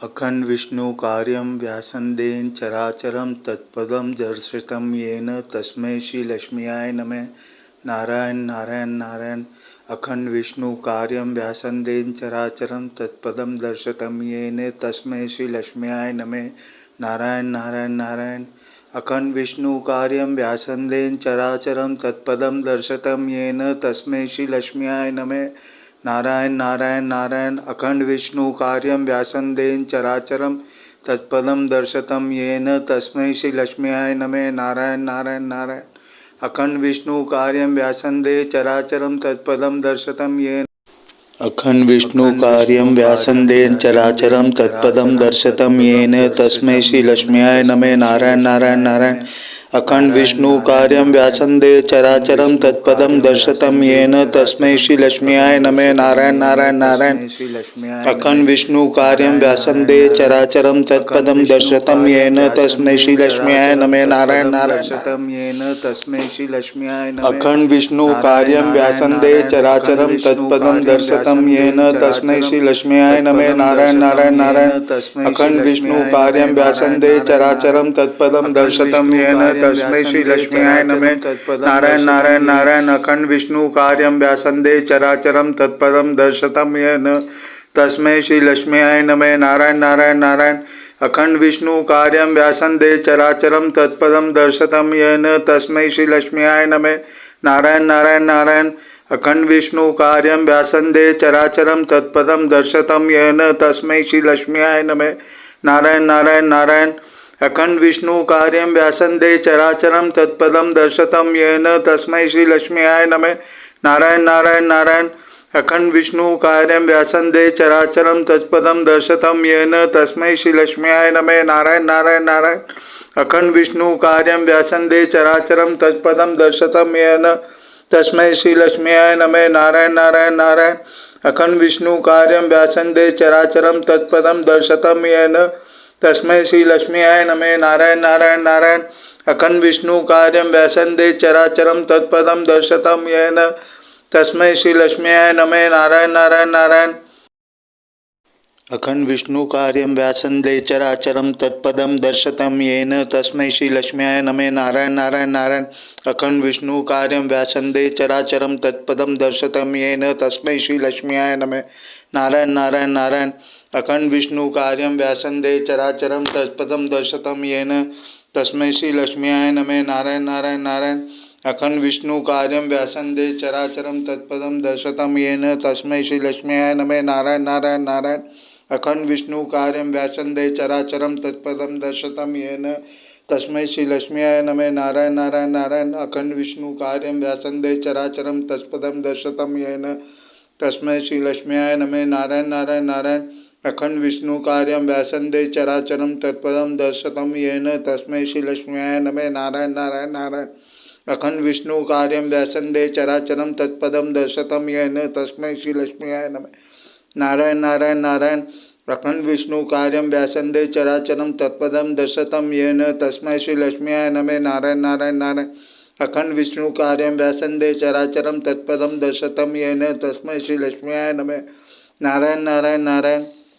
अखंड विष्णु कार्यं व्यासंदेन चराचरं तत्पदं दर्शितं येन तस्मै श्री लक्ष्मीयाय नमः। नारायण नारायण नारायण। अखंड विष्णु कार्यं व्यासंदेन चराचरं तत्पदं दर्शितं येन तस्मै श्री लक्ष्मीयाय नमः। नारायण नारायण नारायण। अखंड विष्णु कार्यं व्यासंदेन चराचरं तत्पदं दर्शितं येन तस्मै श्री लक्ष्मीयाय नमः। नारायण नारायण नारायण। अखंड विष्णु कार्यं व्यासंदेन चराचरं तत्पदं दर्शितं येन तस्मै श्री लक्ष्मीयाय नमः। नारायण नारायण नारायण। अखंड विष्णु कार्यं व्यासंदे चराचरं तत्पदं दर्शितं येन अखंड विष्णु कार्यं व्यासंदेन चराचरं तत्पदं दर्शितं येन तस्मै श्री लक्ष्मीयाय नमः। नारायण नारायण नारायण। अखंड विष्णु कार्यं व्यासंदे चराचरं तत्पदं दर्शितं येन तस्मै श्री लक्ष्मीयाय नमः। नारायण नारायण नारायण। अखंड विष्णु कार्यं व्यासंदे चराचरं तत्पदं दर्शितं येन तस्मै श्री लक्ष्मीयाय नमः। नारायण नारायण येन तस्मै श्री लक्ष्मीयाय नमः। अखंड विष्णु कार्यं व्यासंदे चराचरं तत्पदं दर्शितं येन तस्मै श्री लक्ष्मीयाय नमः। नारायण नारायण नारायण। अखंड विष्णु कार्यं व्यासंदे चराचरं तत्पदं दर्शितं येन तस्मै श्री लक्ष्मीयाय नमः। नारायण नारायण नारायण। अखंड विष्णु कार्यं व्यासंदे चराचरं तत्पदं दर्शितं येन तस्मै श्री लक्ष्मीयाय नमः। नारायण नारायण नारायण। अखंड विष्णु कार्यं व्यासंदे चराचरं तत्पदं दर्शितं येन तस्मै श्री लक्ष्मीयाय नमः। नारायण नारायण नारायण। अखंड विष्णु कार्यं व्यासंदे चराचरं तत्पदं दर्शितं येन तस्मै श्री लक्ष्मीयाय नमः। नारायण नारायण नारायण। अखंड विष्णु कार्यं व्यासंदे चराचरं तत्पदं दर्शितं येन तस्मै श्री लक्ष्मीयाय नमः। नारायण नारायण नारायण। अखंड विष्णु कार्यं व्यासंदे चराचरं तत्पदं दर्शितं येन तस्मै श्री लक्ष्मीयाय नमः। नारायण नारायण नारायण। अखंड विष्णु कार्यं व्यासंदे चराचरं तत्पदं दर्शितं येन तस्मै श्री लक्ष्मीयाय नमः। नारायण नारायण नारायण। अखंड विष्णु कार्यं व्यासंदे चराचरं तत्पदं दर्शितं येन तस्मै श्री लक्ष्मीयाय नमः। नारायण नारायण नारायण। अखंड विष्णु कार्यं व्यासंदे चराचरं तत्पदं दर्शितं येन तस्मै श्री लक्ष्मीयाय नमः। नारायण नारायण नारायण। अखंड विष्णु कार्यं व्यासंदे चराचरं तत्पदं दर्शितं येन तस्मै श्री लक्ष्मीयाय नमः। नारायण नारायण नारायण। अखंड विष्णु कार्यं व्यासंदे चराचरं तत्पदं दर्शितं येन तस्मै श्री लक्ष्मीयाय नमः। नारायण नारायण नारायण। अखंड विष्णु कार्यं व्यासंदे चराचरं तत्पदं दर्शितं येन तस्मै श्री लक्ष्मीयाय नमः। नारायण नारायण नारायण। अखंड विष्णु कार्यं व्यासंदे चराचरं तत्पदं दर्शितं येन तस्मै श्री लक्ष्मीयाय नमः। नारायण नारायण नारायण। अखंड विष्णु कार्यं व्यासंदे चराचरं तत्पदं दर्शितं येन तस्मै श्री लक्ष्मीयाय नमः। नारायण नारायण नारायण। अखंड विष्णु कार्यं व्यासंदे चराचरं तत्पदं दर्शितं येन तस्मै श्री लक्ष्मीयाय नमः। नारायण नारायण नारायण। अखंड विष्णु कार्यं व्यासंदे चराचरं तत्पदं दर्शितं येन तस्मै श्री लक्ष्मीयाय नमः। नारायण नारायण नारायण। अखंड विष्णु कार्यं व्यासंदे चराचरं तत्पदं दर्शितं येन तस्मै श्री लक्ष्मीयाय नमः। नारायण नारायण नारायण। अखंड विष्णु कार्यं व्यासंदे चराचरं तत्पदं दर्शितं येन तस्मै श्री लक्ष्मीयाय नमः। नारायण नारायण नारायण। अखंड विष्णु कार्यं व्यासंदे चराचरं तत्पदं दर्शितं येन तस्मै श्री लक्ष्मीयाय नमः। नारायण नारायण नारायण। अखंड विष्णु कार्यं व्यासंदे चराचरं तत्पदं दर्शितं येन तस्मै श्री लक्ष्मीयाय नमः। नारायण नारायण नारायण।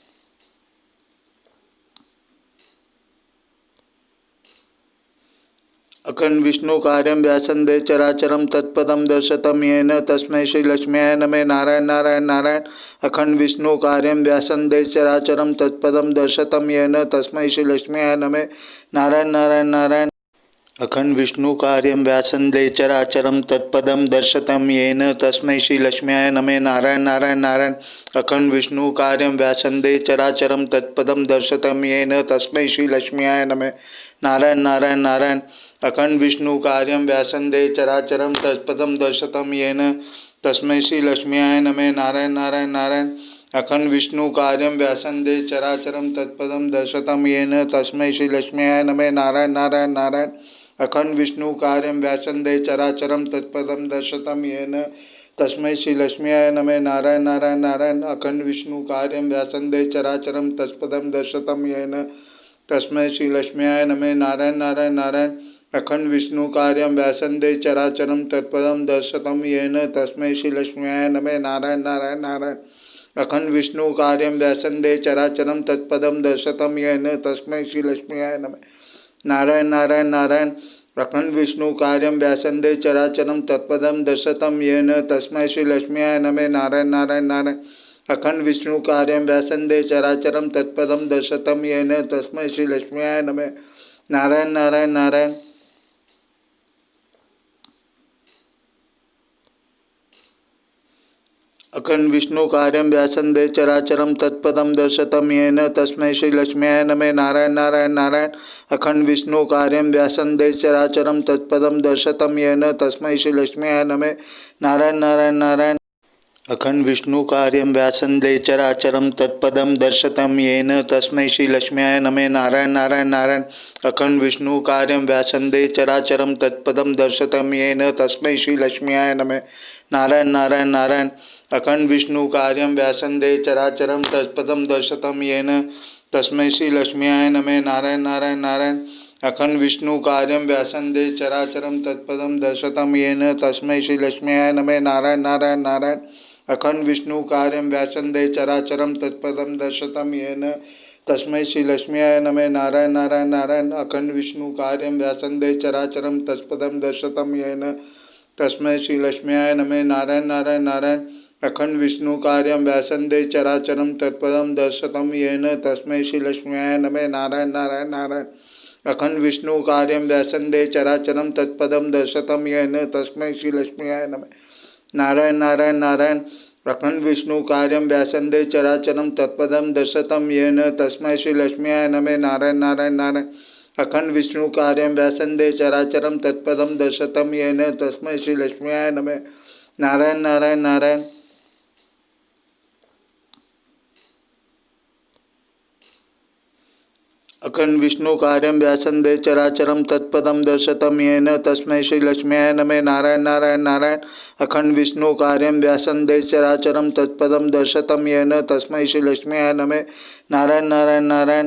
अखंड विष्णु कार्यं व्यासंदे चराचरं तत्पदं दर्शितं येन तस्मै श्री लक्ष्मीयाय नमः। नारायण नारायण नारायण। अखंड विष्णु कार्यं व्यासंदे चराचरं तत्पदं दर्शितं येन तस्मै श्री लक्ष्मीयाय नमः। नारायण नारायण नारायण। अखंड विष्णु कार्यं व्यासंदे चराचरं तत्पदं दर्शितं येन तस्मै श्री लक्ष्मीयाय नमः। नारायण नारायण नारायण। अखंड विष्णु कार्यं व्यासंदे चराचरं तत्पदं दर्शितं येन तस्मै श्री लक्ष्मीयाय नमः। नारायण नारायण नारायण। अखंड विष्णु कार्यं व्यासंदे चराचरं तत्पदं दर्शितं येन तस्मै श्री लक्ष्मीयाय नमः। नारायण नारायण नारायण। अखंड विष्णु कार्यं व्यासंदे चराचरं तत्पदं दर्शितं येन तस्मै श्री लक्ष्मीयाय नमः। नारायण नारायण नारायण। अखंड विष्णु कार्यं व्यासंदे चराचरं तत्पदं दर्शितं येन तस्मै श्री लक्ष्मीयाय नमः। नारायण नारायण नारायण। अखंड विष्णु कार्यं व्यासंदे चराचरं तत्पदं दर्शितं येन तस्मै श्री लक्ष्मीयाय नमः। नारायण नारायण नारायण। अखंड विष्णु कार्यं व्यासंदे चराचरं तत्पदं दर्शतं येन तस्मै श्री लक्ष्मीयाय नमः। नारायण नारायण नारायण। अखंड विष्णु कार्यं व्यासंदे चराचरं तत्पदं दर्शतं येन तस्मै श्री लक्ष्मीयाय नमः। नारायण नारायण नारायण। अखंड विष्णु कार्यं व्यासंदे चराचरं तत्पदं दर्शतं येन तस्मै श्री लक्ष्मीयाय नमः। नारायण नारायण नारायण। अखंड विष्णु कार्यं व्यासंदे चराचरं तत्पदं दर्शतं येन तस्मै श्री लक्ष्मीयाय नमः। नारायण नारायण नारायण। अखंड विष्णु कार्यं व्यासंदे चराचरं तत्पदं दर्शतं येन तस्मै श्री लक्ष्मीयाय नमः। नारायण नारायण नारायण। अखंड विष्णु कार्यं व्यासंदे चराचरं तत्पदं दर्शतं येन तस्मै श्री लक्ष्मीयाय नमः। नारायण नारायण नारायण। अखंड विष्णु कार्यं व्यासंदे चराचरं तत्पदं दर्शतं येन तस्मै श्री लक्ष्मीयाय नमः। नारायण नारायण नारायण। अखंड विष्णु कार्यं व्यासंदे चराचरं तत्पदं दर्शतं येन तस्मै श्री लक्ष्मीयाय नमः। नारायण नारायण नारायण। अखंड विष्णु कार्यं व्यासंदे चराचरं तत्पदं दर्शतं येन तस्मै श्री लक्ष्मीयाय नमः। नारायण नारायण नारायण। अखंड विष्णु कार्यं व्यासंदे चराचरं तत्पदं दर्शतं येन तस्मै श्री लक्ष्मीयाय नमः। नारायण नारायण नारायण। अखंड विष्णु कार्यं व्यासंदे चराचरं तत्पदं दर्शतं येन तस्मै श्री लक्ष्मीयाय नमः। नारायण नारायण नारायण। अखंड विष्णु कार्यं व्यासंदे चराचरं तत्पदं दर्शतं येन तस्मै श्री लक्ष्मीयाय नमः। नारायण नारायण नारायण। अखंड विष्णु कार्यं व्यासंदे चराचरं तत्पदं दर्शतं येन तस्मै श्री लक्ष्मीयाय नमः। नारायण नारायण नारायण। अखंड विष्णु कार्यं व्यासंदे चराचरं तत्पदं दर्शतं येन तस्मै श्री लक्ष्मीयाय नमः। नारायण नारायण नारायण। अखंड विष्णु कार्यं व्यासंदे चराचरं तत्पदं दर्शतं येन तस्मै श्री लक्ष्मीयाय नमः। नारायण नारायण नारायण। अखंड विष्णु कार्यं व्यासंदे चराचरं तत्पदं दर्शतं येन तस्मै श्री लक्ष्मीयाय नमः। नारायण नारायण नारायण। अखंड विष्णु कार्यं व्यासंदे चराचरं तत्पदं दर्शतं येन तस्मै श्री लक्ष्मीयाय नमः। नारायण नारायण नारायण। अखंड विष्णु कार्यं व्यासंदे चराचरं तत्पदं दर्शतं येन तस्मै श्री लक्ष्मीयाय नमः। नारायण नारायण नारायण।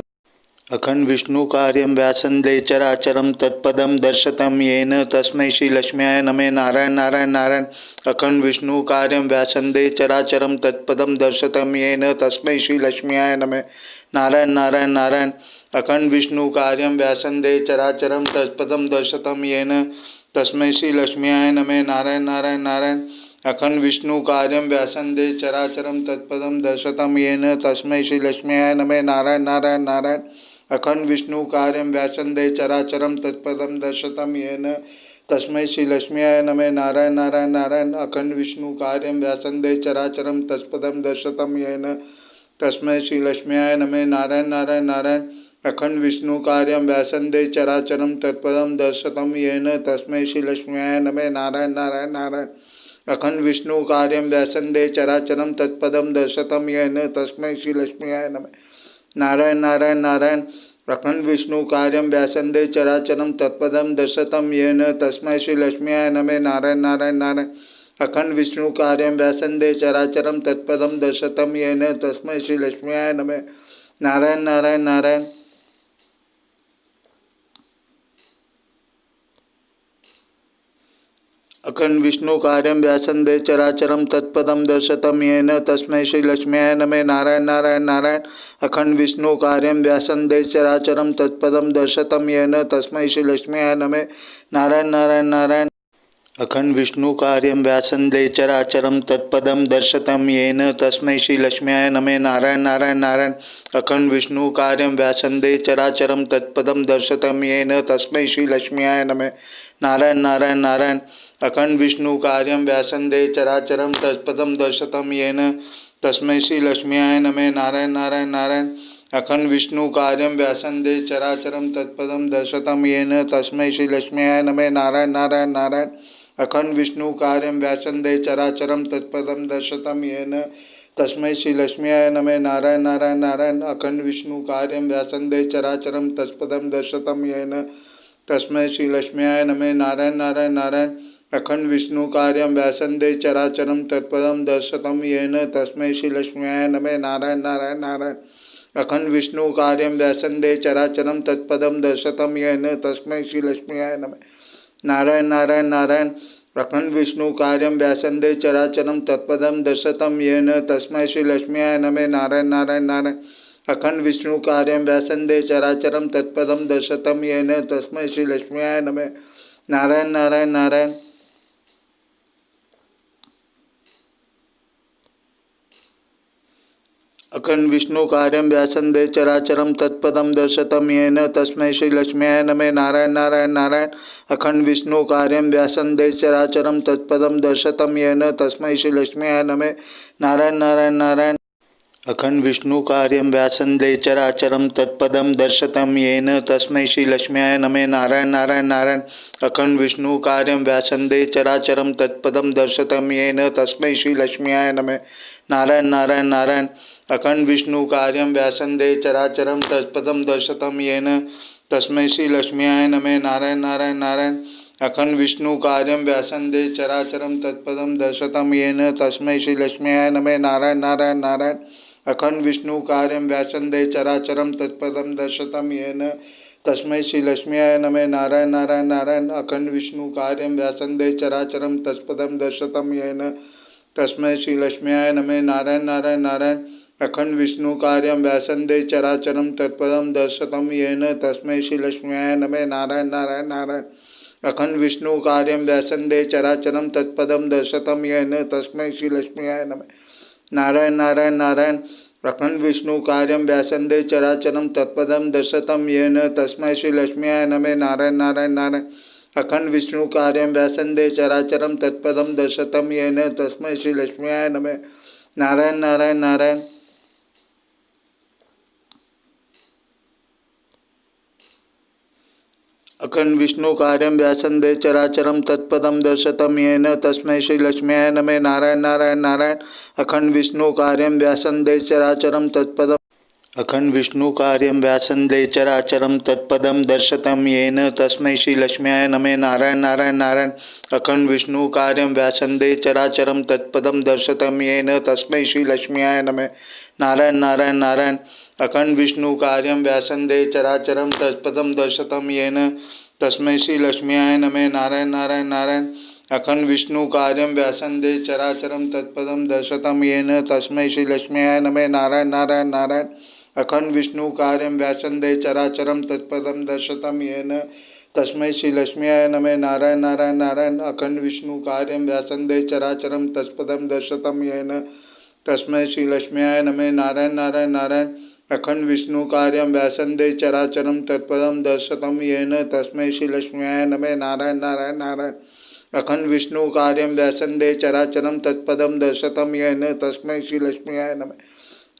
अखंड विष्णु कार्यं व्यासंदे चराचरं तत्पदं दर्शतं येन तस्मै श्री लक्ष्मीयाय नमः। नारायण नारायण नारायण। अखंड विष्णु कार्यं व्यासंदे चराचरं तत्पदं दर्शतं येन तस्मै श्री लक्ष्मीयाय नमः। नारायण नारायण नारायण। अखंड विष्णु कार्यं व्यासंदे चराचरं तत्पदं दर्शतं येन तस्मै श्री लक्ष्मीयाय नमः। नारायण नारायण नारायण। अखंड विष्णु कार्यं व्यासंदे चराचरं तत्पदं दर्शतं येन तस्मै श्री लक्ष्मीयाय नमः। नारायण नारायण नारायण। अखंड विष्णु कार्यं व्यासंदे चराचरं तत्पदं दर्शतं येन तस्मै श्री लक्ष्मीयाय नमः। नारायण नारायण नारायण। अखंड विष्णु कार्यं व्यासंदे चराचरं तत्पदं दर्शतं येन तस्मै श्री लक्ष्मीयाय नमः। नारायण नारायण नारायण। अखंड विष्णु कार्यं व्यासंदे चराचरं तत्पदं दर्शतं येन तस्मै श्री लक्ष्मीयाय नमः। नारायण नारायण नारायण। अखंड विष्णु कार्यं व्यासंदे चराचरं तत्पदं दर्शतं येन तस्मै श्री लक्ष्मीयाय नमः। नारायण नारायण नारायण। अखंड विष्णु कार्यं व्यासंदे चराचरं तत्पदं दर्शतं येन तस्मै श्री लक्ष्मीयाय नमः। नारायण नारायण नारायण। अखंड विष्णु कार्यं व्यासंदे चराचरं तत्पदं दर्शतं येन तस्मै श्री लक्ष्मीयाय नमः। नारायण नारायण नारायण। अखंड विष्णु कार्यं व्यासंदे चराचरं तत्पदं दर्शतं येन तस्मै श्री लक्ष्मीयाय नमः। नारायण नारायण नारायण। अखंड विष्णु कार्यं व्यासंदे चराचरं तत्पदं दर्शतं येन तस्मै श्री लक्ष्मीयाय नमः। नारायण नारायण नारायण। अखंड विष्णु कार्यं व्यासंदे चराचरं तत्पदं दर्शतं येन तस्मै श्री लक्ष्मीयाय नमः। नारायण नारायण नारायण। अखंड विष्णु कार्यं व्यासंदे चराचरं तत्पदं दर्शतं येन तस्मै श्री लक्ष्मीयाय नमः। नारायण नारायण नारायण। अखंड विष्णु कार्यं व्यासंदे चराचरं तत्पदं दर्शतं येन तस्मै श्री लक्ष्मीयाय नमः। नारायण नारायण नारायण। अखंड विष्णु कार्यं व्यासंदे चराचरं तत्पदं दर्शतं येन तस्मै श्री लक्ष्मीयाय नमः। नारायण नारायण नारायण। अखंड विष्णु कार्यं व्यासंदे चराचरं तत्पदं दर्शतं येन तस्मै श्री लक्ष्मीयाय नमः। नारायण नारायण नारायण। अखंड विष्णु कार्यं व्यासंदे चराचरं तत्पदं दर्शतं येन तस्मै श्री लक्ष्मीयाय नमः। नारायण नारायण नारायण। अखंड विष्णु कार्यं व्यासंदे चराचरं तत्पदं दर्शतं येन तस्मै श्री लक्ष्मीयाय नमः। नारायण नारायण नारायण। अखंड विष्णु कार्यं व्यासंदे चराचरं तत्पदं दर्शतं येन तस्मै श्री लक्ष्म्याय नमः। नारायण नारायण नारायण। अखंड विष्णु कार्यं व्यासंदे चराचरं तत्पदं दर्शतं येन तस्मै श्री लक्ष्म्याय नमः। नारायण नारायण नारायण। अखंड विष्णु कार्यं व्यासंदे चराचरं तत्पदं दर्शतं येन तस्मै श्री लक्ष्म्याय नमः। नारायण नारायण नारायण। अखंड विष्णु कार्यं व्यासंदे चराचरं तत्पदं दर्शतं येन तस्मै श्री लक्ष्म्याय नमः। नारायण नारायण नारायण। अखंड विष्णु कार्यं व्यासंदे चराचरं तत्पदं दर्शतं येन तस्मै श्री लक्ष्म्याय नमः। नारायण नारायण नारायण। अखंड विष्णु कार्यं व्यासंदे चराचरं तत्पदं दर्शतं येन तस्मै श्री लक्ष्म्याय नमः। नारायण नारायण नारायण। अखंड विष्णु कार्यं व्यासंदे चराचरं तत्पदं दर्शतं येन तस्मै श्री लक्ष्म्याय नमः। नारायण नारायण नारायण। अखंड विष्णु कार्यं व्यासंदे चराचरं तत्पदं दर्शतं येन तस्मै श्री लक्ष्म्याय नमः। नारायण नारायण नारायण। अखंड विष्णु कार्यं व्यासंदे चराचरं तत्पदं दर्शतं येन तस्मै श्री लक्ष्म्याय नमः। नारायण नारायण नारायण। अखंड विष्णु कार्यं व्यासंदे चराचरं तत्पदं दर्शतं येन तस्मै श्री लक्ष्म्याय नमः। नारायण नारायण नारायण। अखंड विष्णु कार्यं व्यासंदे चराचरं तत्पदं दर्शतं येन तस्मै श्री लक्ष्म्याय नमः। नारायण नारायण नारायण। अखंड विष्णु कार्यं व्यासंदे चराचरं तत्पदं दर्शतं येन तस्मै श्री लक्ष्म्याय नमः। नारायण नारायण नारायण। अखंड विष्णु कार्यं व्यासंदे चराचरं तत्पदं दर्शतं येन तस्मै श्री लक्ष्म्याय नमः। नारायण नारायण नारायण। अखंड विष्णु कार्यं व्यासंदे चराचरं तत्पदं दर्शतं येन तस्मै श्री लक्ष्म्याय नमः। नारायण नारायण नारायण। अखंड विष्णु कार्यं व्यासंदे चराचरं तत्पदं दर्शतं येन तस्मै श्री लक्ष्म्याय नमः। नारायण नारायण नारायण। अखंड विष्णु कार्यं व्यासंदे चराचरं तत्पदं अखंड विष्णु कार्यं व्यासंदे चराचरं तत्पदं दर्शतं येन तस्मै श्री लक्ष्म्याय नमः। नारायण नारायण नारायण। अखंड विष्णु कार्यं व्यासंदे चराचरं तत्पदं दर्शतं येन तस्मै श्री लक्ष्म्याय नमः। नारायण नारायण नारायण। अखंड विष्णु कार्यं व्यासंदे चराचरं तत्पदं दर्शतं येन तस्मै श्री लक्ष्म्याय नमः। नारायण नारायण नारायण। अखंड विष्णु कार्यं व्यासंदे चराचरं तत्पदं दर्शतं येन तस्मै श्री लक्ष्म्याय नमः। नारायण नारायण नारायण। अखंड विष्णु कार्यं व्यासंदे चराचरं तत्पदं दर्शतं येन तस्मै श्री लक्ष्म्याय नमः। नारायण नारायण नारायण। अखंड विष्णु कार्यं व्यासंदे चराचरं तत्पदं दर्शतं येन तस्मै श्री लक्ष्म्याय नमः। नारायण नारायण नारायण। अखंड विष्णु कार्यं व्यासंदे चराचरं तत्पदं दर्शतं येन तस्मै श्री लक्ष्म्याय नमः। नारायण नारायण नारायण। अखंड विष्णु कार्यं व्यासंदे चराचरं तत्पदं दर्शतं येन तस्मै श्री लक्ष्म्याय नमः।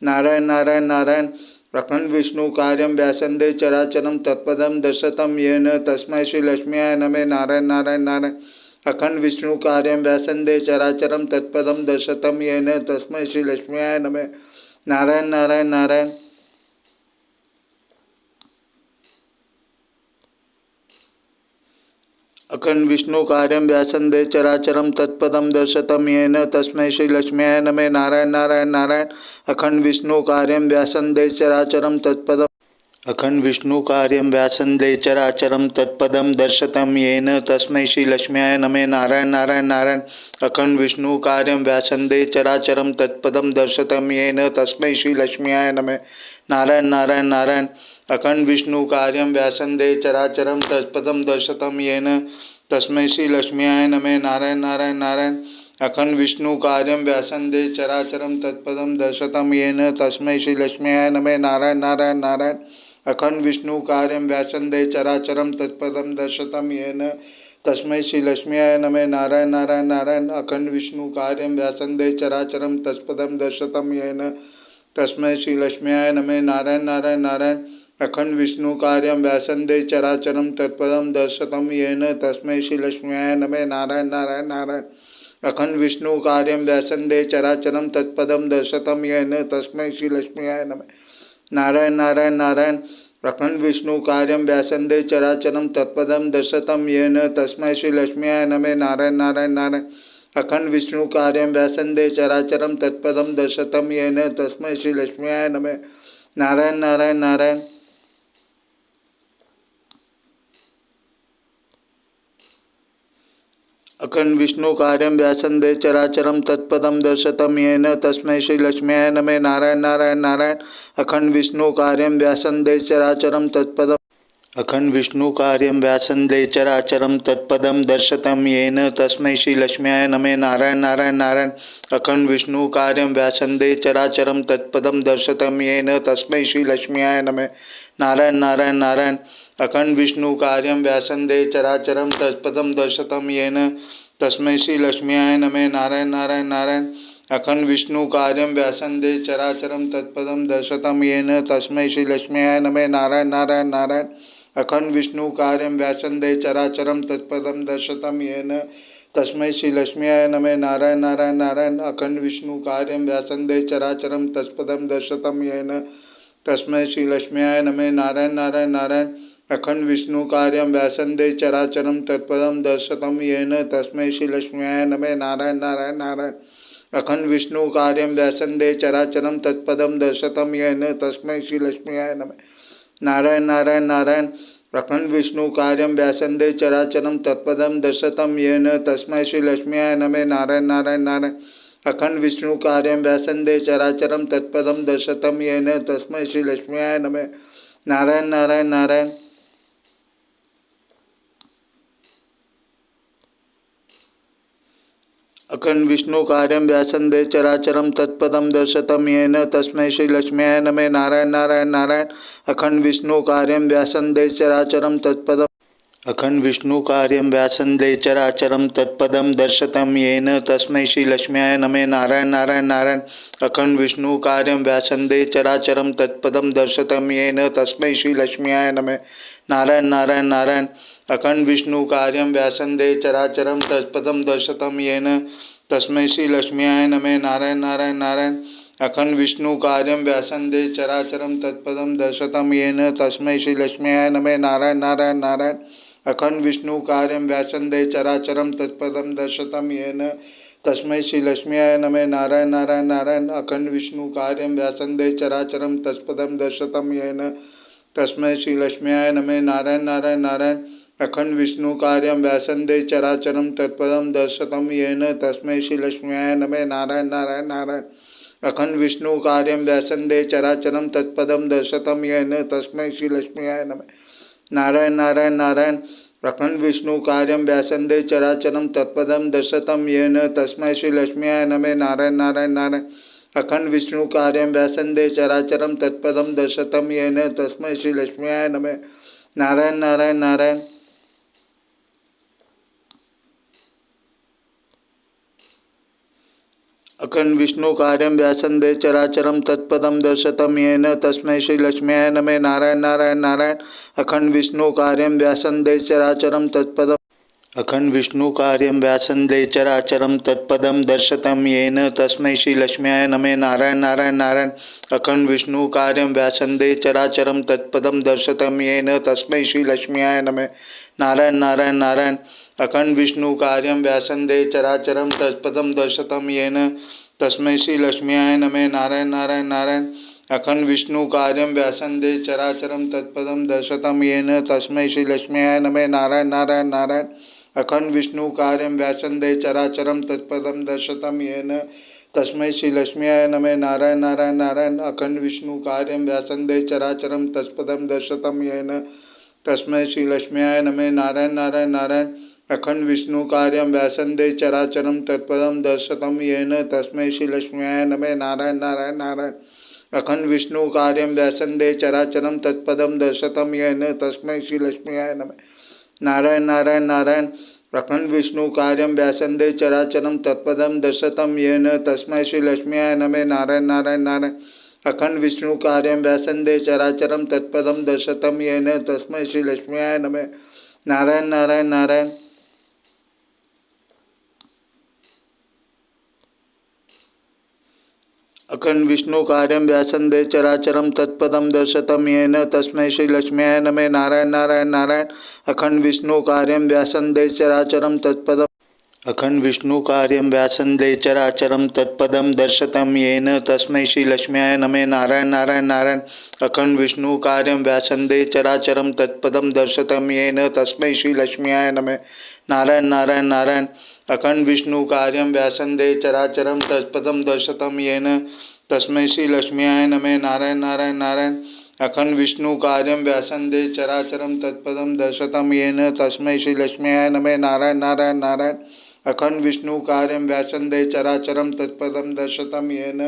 नारायण नारायण नारायण। अखंड विष्णु कार्यं व्यासंदे चराचरं तत्पदं दर्शतं येन तस्मै श्री लक्ष्म्याय नमः। नारायण नारायण नारायण। अखंड विष्णु कार्यं व्यासंदे चराचरं तत्पदं दर्शतं येन तस्मै श्री लक्ष्म्याय नमः। नारायण नारायण नारायण। अखंड विष्णु कार्यं व्यासंदे चराचरं तत्पदं दर्शतं येन तस्मै श्री लक्ष्म्याय नमः। नारायण नारायण नारायण। अखंड विष्णु कार्यं व्यासंदे चराचरं तत्पदं अखंड विष्णु कार्यं व्यासंदे चराचरं तत्पदं दर्शतं येन तस्मै श्री लक्ष्म्याय नमः। नारायण नारायण नारायण। अखंड विष्णु कार्यं व्यासंदे चराचरं तत्पदं दर्शतं येन तस्मै श्री लक्ष्म्याय नमः। नारायण नारायण नारायण। अखंड विष्णु कार्यं व्यासंदे चराचरं तत्पदं दर्शतं येन तस्मै श्री लक्ष्म्याय नमः। नारायण नारायण नारायण। अखंड विष्णु कार्यं व्यासंदे चराचरं तत्पदं दर्शतं येन तस्मै श्री लक्ष्म्याय नमः। नारायण नारायण नारायण। अखंड विष्णु कार्यं व्यासंदे चराचरं तत्पदं दर्शतं येन तस्मै श्री लक्ष्म्याय नमः। नारायण नारायण नारायण। अखंड विष्णु कार्यं व्यासंदे चराचरं तत्पदं दर्शतं येन तस्मै श्री लक्ष्म्याय नमः। नारायण नारायण नारायण। अखंड विष्णु कार्यं व्यासंदे चराचरं तत्पदं दर्शतं येन तस्मै श्री लक्ष्म्याय नमः। नारायण नारायण नारायण। अखंड विष्णु कार्यं व्यासंदे चराचरं तत्पदं दर्शतं येन तस्मै श्री लक्ष्म्याय नमः। नारायण नारायण नारायण। अखंड विष्णु कार्यं व्यासंदे चराचरं तत्पदं दर्शतं येन तस्मै श्री लक्ष्म्याय नमः। नारायण नारायण नारायण। अखंड विष्णु कार्यं व्यासंदे चराचरं तत्पदं दर्शतं येन तस्मै श्री लक्ष्म्याय नमः। नारायण नारायण नारायण। अखंड विष्णु कार्यं व्यासंदे चराचरं तत्पदं दर्शतं येन तस्मै श्री लक्ष्म्याय नमः। नारायण नारायण नारायण। अखंड विष्णु कार्यं व्यासंदे चराचरं तत्पदम अखंड विष्णु कार्यं व्यासंदे चराचरं तत्पदं दर्शतं येन तस्मै श्री लक्ष्म्याय नमः। नारायण नारायण नारायण। अखंड विष्णु कार्यं व्यासंदे चराचरं तत्पदं दर्शतं येन तस्मै श्री लक्ष्म्याय नमः। नारायण नारायण नारायण। अखंड विष्णु कार्यं व्यासंदे चराचरं तत्पदं दर्शतं येन तस्मै श्री लक्ष्म्याय नमः। नारायण नारायण नारायण। अखंड विष्णु कार्यं व्यासंदे चराचरं तत्पदं दर्शतं येन तस्मै श्री लक्ष्म्याय नमः। नारायण नारायण नारायण। अखंड विष्णु कार्यं व्यासंदे चराचरं तत्पदं दर्शतं येन तस्मै श्री लक्ष्म्याय नमः। नारायण नारायण नारायण। अखंड विष्णु कार्यं व्यासंदे चराचरं तत्पदं दर्शतं येन तस्मै श्री लक्ष्म्याय नमः। नारायण नारायण नारायण। अखंड विष्णु कार्यं व्यासंदे चराचरं तत्पदं दर्शतं येन तस्मै श्री लक्ष्म्याय नमः। नारायण नारायण नारायण। अखंड विष्णु कार्यं व्यासंदे चराचरं तत्पदं दर्शतं येन तस्मै श्री लक्ष्म्याय नमः। नारायण नारायण नारायण। अखंड विष्णु कार्यं व्यासंदे चराचरं तत्पदं दर्शतं येन तस्मै श्री लक्ष्म्याय नमः। नारायण नारायण नारायण। अखंड विष्णु कार्यं व्यासंदे चराचरं तत्पदं दर्शतं येन तस्मै श्री लक्ष्म्याय नमः। नारायण नारायण नारायण। अखंड विष्णु कार्यं व्यासंदे चराचरं तत्पदं दर्शतं येन तस्मै श्री लक्ष्म्याय नमः। नारायण नारायण नारायण। अखंड विष्णु कार्यं व्यासंदे चराचरं तत्पदं अखंड विष्णु कार्यं व्यासंदे चराचरं तत्पदं दर्शतं येन तस्मै श्री लक्ष्म्याय नमः। नारायण नारायण नारायण। अखंड विष्णु कार्यं व्यासंदे चराचरं तत्पदं दर्शतं येन तस्मै श्री लक्ष्म्याय नमः। नारायण नारायण नारायण। अखंड विष्णु कार्यं व्यासंदे चराचरं तत्पदं दर्शतं येन तस्मै श्री लक्ष्म्याय नमः। नारायण नारायण नारायण। अखंड विष्णु कार्यं व्यासंदे चराचरं तत्पदं दर्शतं येन तस्मै श्री लक्ष्म्याय नमः। नारायण नारायण नारायण। अखंड विष्णु कार्यं व्यासंदे चराचरं तत्पदं दर्शतं येन तस्मै श्री लक्ष्म्याय नमः। नारायण नारायण नारायण। अखंड विष्णु कार्यं व्यासंदे चराचरं तत्पदं दर्शतं येन तस्मै श्री लक्ष्म्याय नमः। नारायण नारायण नारायण। अखंड विष्णु कार्यं व्यासंदे चराचरं तत्पदं दर्शतं येन तस्मै श्री लक्ष्म्याय नमः। नारायण नारायण नारायण। अखंड विष्णु कार्यं व्यासंदे चराचरं तत्पदं दर्शतं येन तस्मै श्री लक्ष्म्याय नमः। नारायण नारायण नारायण। अखंड विष्णु कार्यं व्यासंदे चराचरं तत्पदं दर्शतं येन तस्मै श्री लक्ष्म्याय नमः। नारायण नारायण नारायण। अखंड विष्णु कार्यं व्यासंदे चराचरं तत्पदं दर्शतं येन तस्मै श्री लक्ष्म्याय नमः। नारायण नारायण नारायण। अखंड विष्णु कार्यं व्यासंदे चराचरं तत्पदं दर्शतं येन तस्मै श्री लक्ष्म्याय नमः। नारायण नारायण नारायण। अखंड विष्णु कार्यं व्यासंदे चराचरं तत्पदं अखंड विष्णु कार्यं व्यासंदे चराचरं तत्पदं दर्शतं येन तस्मै श्री लक्ष्म्याय नमः। नारायण नारायण नारायण। अखंड विष्णु कार्यं व्यासंदे चराचरं तत्पदं दर्शतं येन तस्मै श्री लक्ष्म्याय नमः। नारायण नारायण नारायण। अखंड विष्णु कार्यं व्यासंदे चराचरं तत्पदं दर्शतं येन तस्मै श्री लक्ष्म्याय नमः। नारायण नारायण नारायण। अखंड विष्णु कार्यं व्यासंदे चराचरं तत्पदं दर्शतं येन तस्मै श्री लक्ष्म्याय नमः। नारायण नारायण नारायण। अखंड विष्णु कार्यं व्यासंदे चराचरं तत्पदं दर्शतं येन तस्मै श्री लक्ष्म्याय नमः। नारायण नारायण नारायण। अखंड विष्णु कार्यं व्यासंदे चराचरं तत्पदं दर्शतं येन तस्मै श्री लक्ष्म्याय नमः। नारायण नारायण नारायण। अखंड विष्णु कार्यं व्यासंदे चराचरं तत्पदं दर्शतं येन तस्मै श्री लक्ष्म्याय नमः। नारायण नारायण नारायण। अखंड विष्णु कार्यं व्यासंदे चराचरं तत्पदं दर्शतं येन तस्मै श्री लक्ष्म्याय नमः। नारायण नारायण नारायण। अखंड विष्णु कार्यं व्यासंदे चराचरं तत्पदं दर्शतं येन तस्मै श्री लक्ष्म्याय नमः। नारायण नारायण नारायण। अखंड विष्णु कार्यं व्यासंदे चराचरं तत्पदं दर्शतं येन तस्मै श्री लक्ष्म्याय नमः। नारायण नारायण नारायण। अखंड विष्णु कार्यं व्यासंदे चराचरं तत्पदं दर्शतं येन तस्मै श्री लक्ष्म्याय नमः। नारायण नारायण नारायण। अखंड विष्णु कार्यं व्यासंदे चराचरं तत्पदं अखंड विष्णु कार्यं व्यासंदे चराचरं तत्पदं दर्शतं येन तस्मै श्री लक्ष्म्याय नमः। नारायण नारायण नारायण। अखंड विष्णु कार्यं व्यासंदे चराचरं तत्पदं दर्शतं येन तस्मै श्री लक्ष्म्याय नमः। नारायण नारायण नारायण। अखंड विष्णु कार्यं व्यासंदे चराचरं तत्पदं दर्शतं येन तस्मै श्री लक्ष्म्याय नमः। नारायण नारायण नारायण। अखंड विष्णु कार्यं व्यासंदे चराचरं तत्पदं दर्शतं येन तस्मै श्री लक्ष्म्याय नमः। नारायण नारायण नारायण। अखंड विष्णु कार्यं व्यासंदे चराचरं तत्पदं दर्शतं येन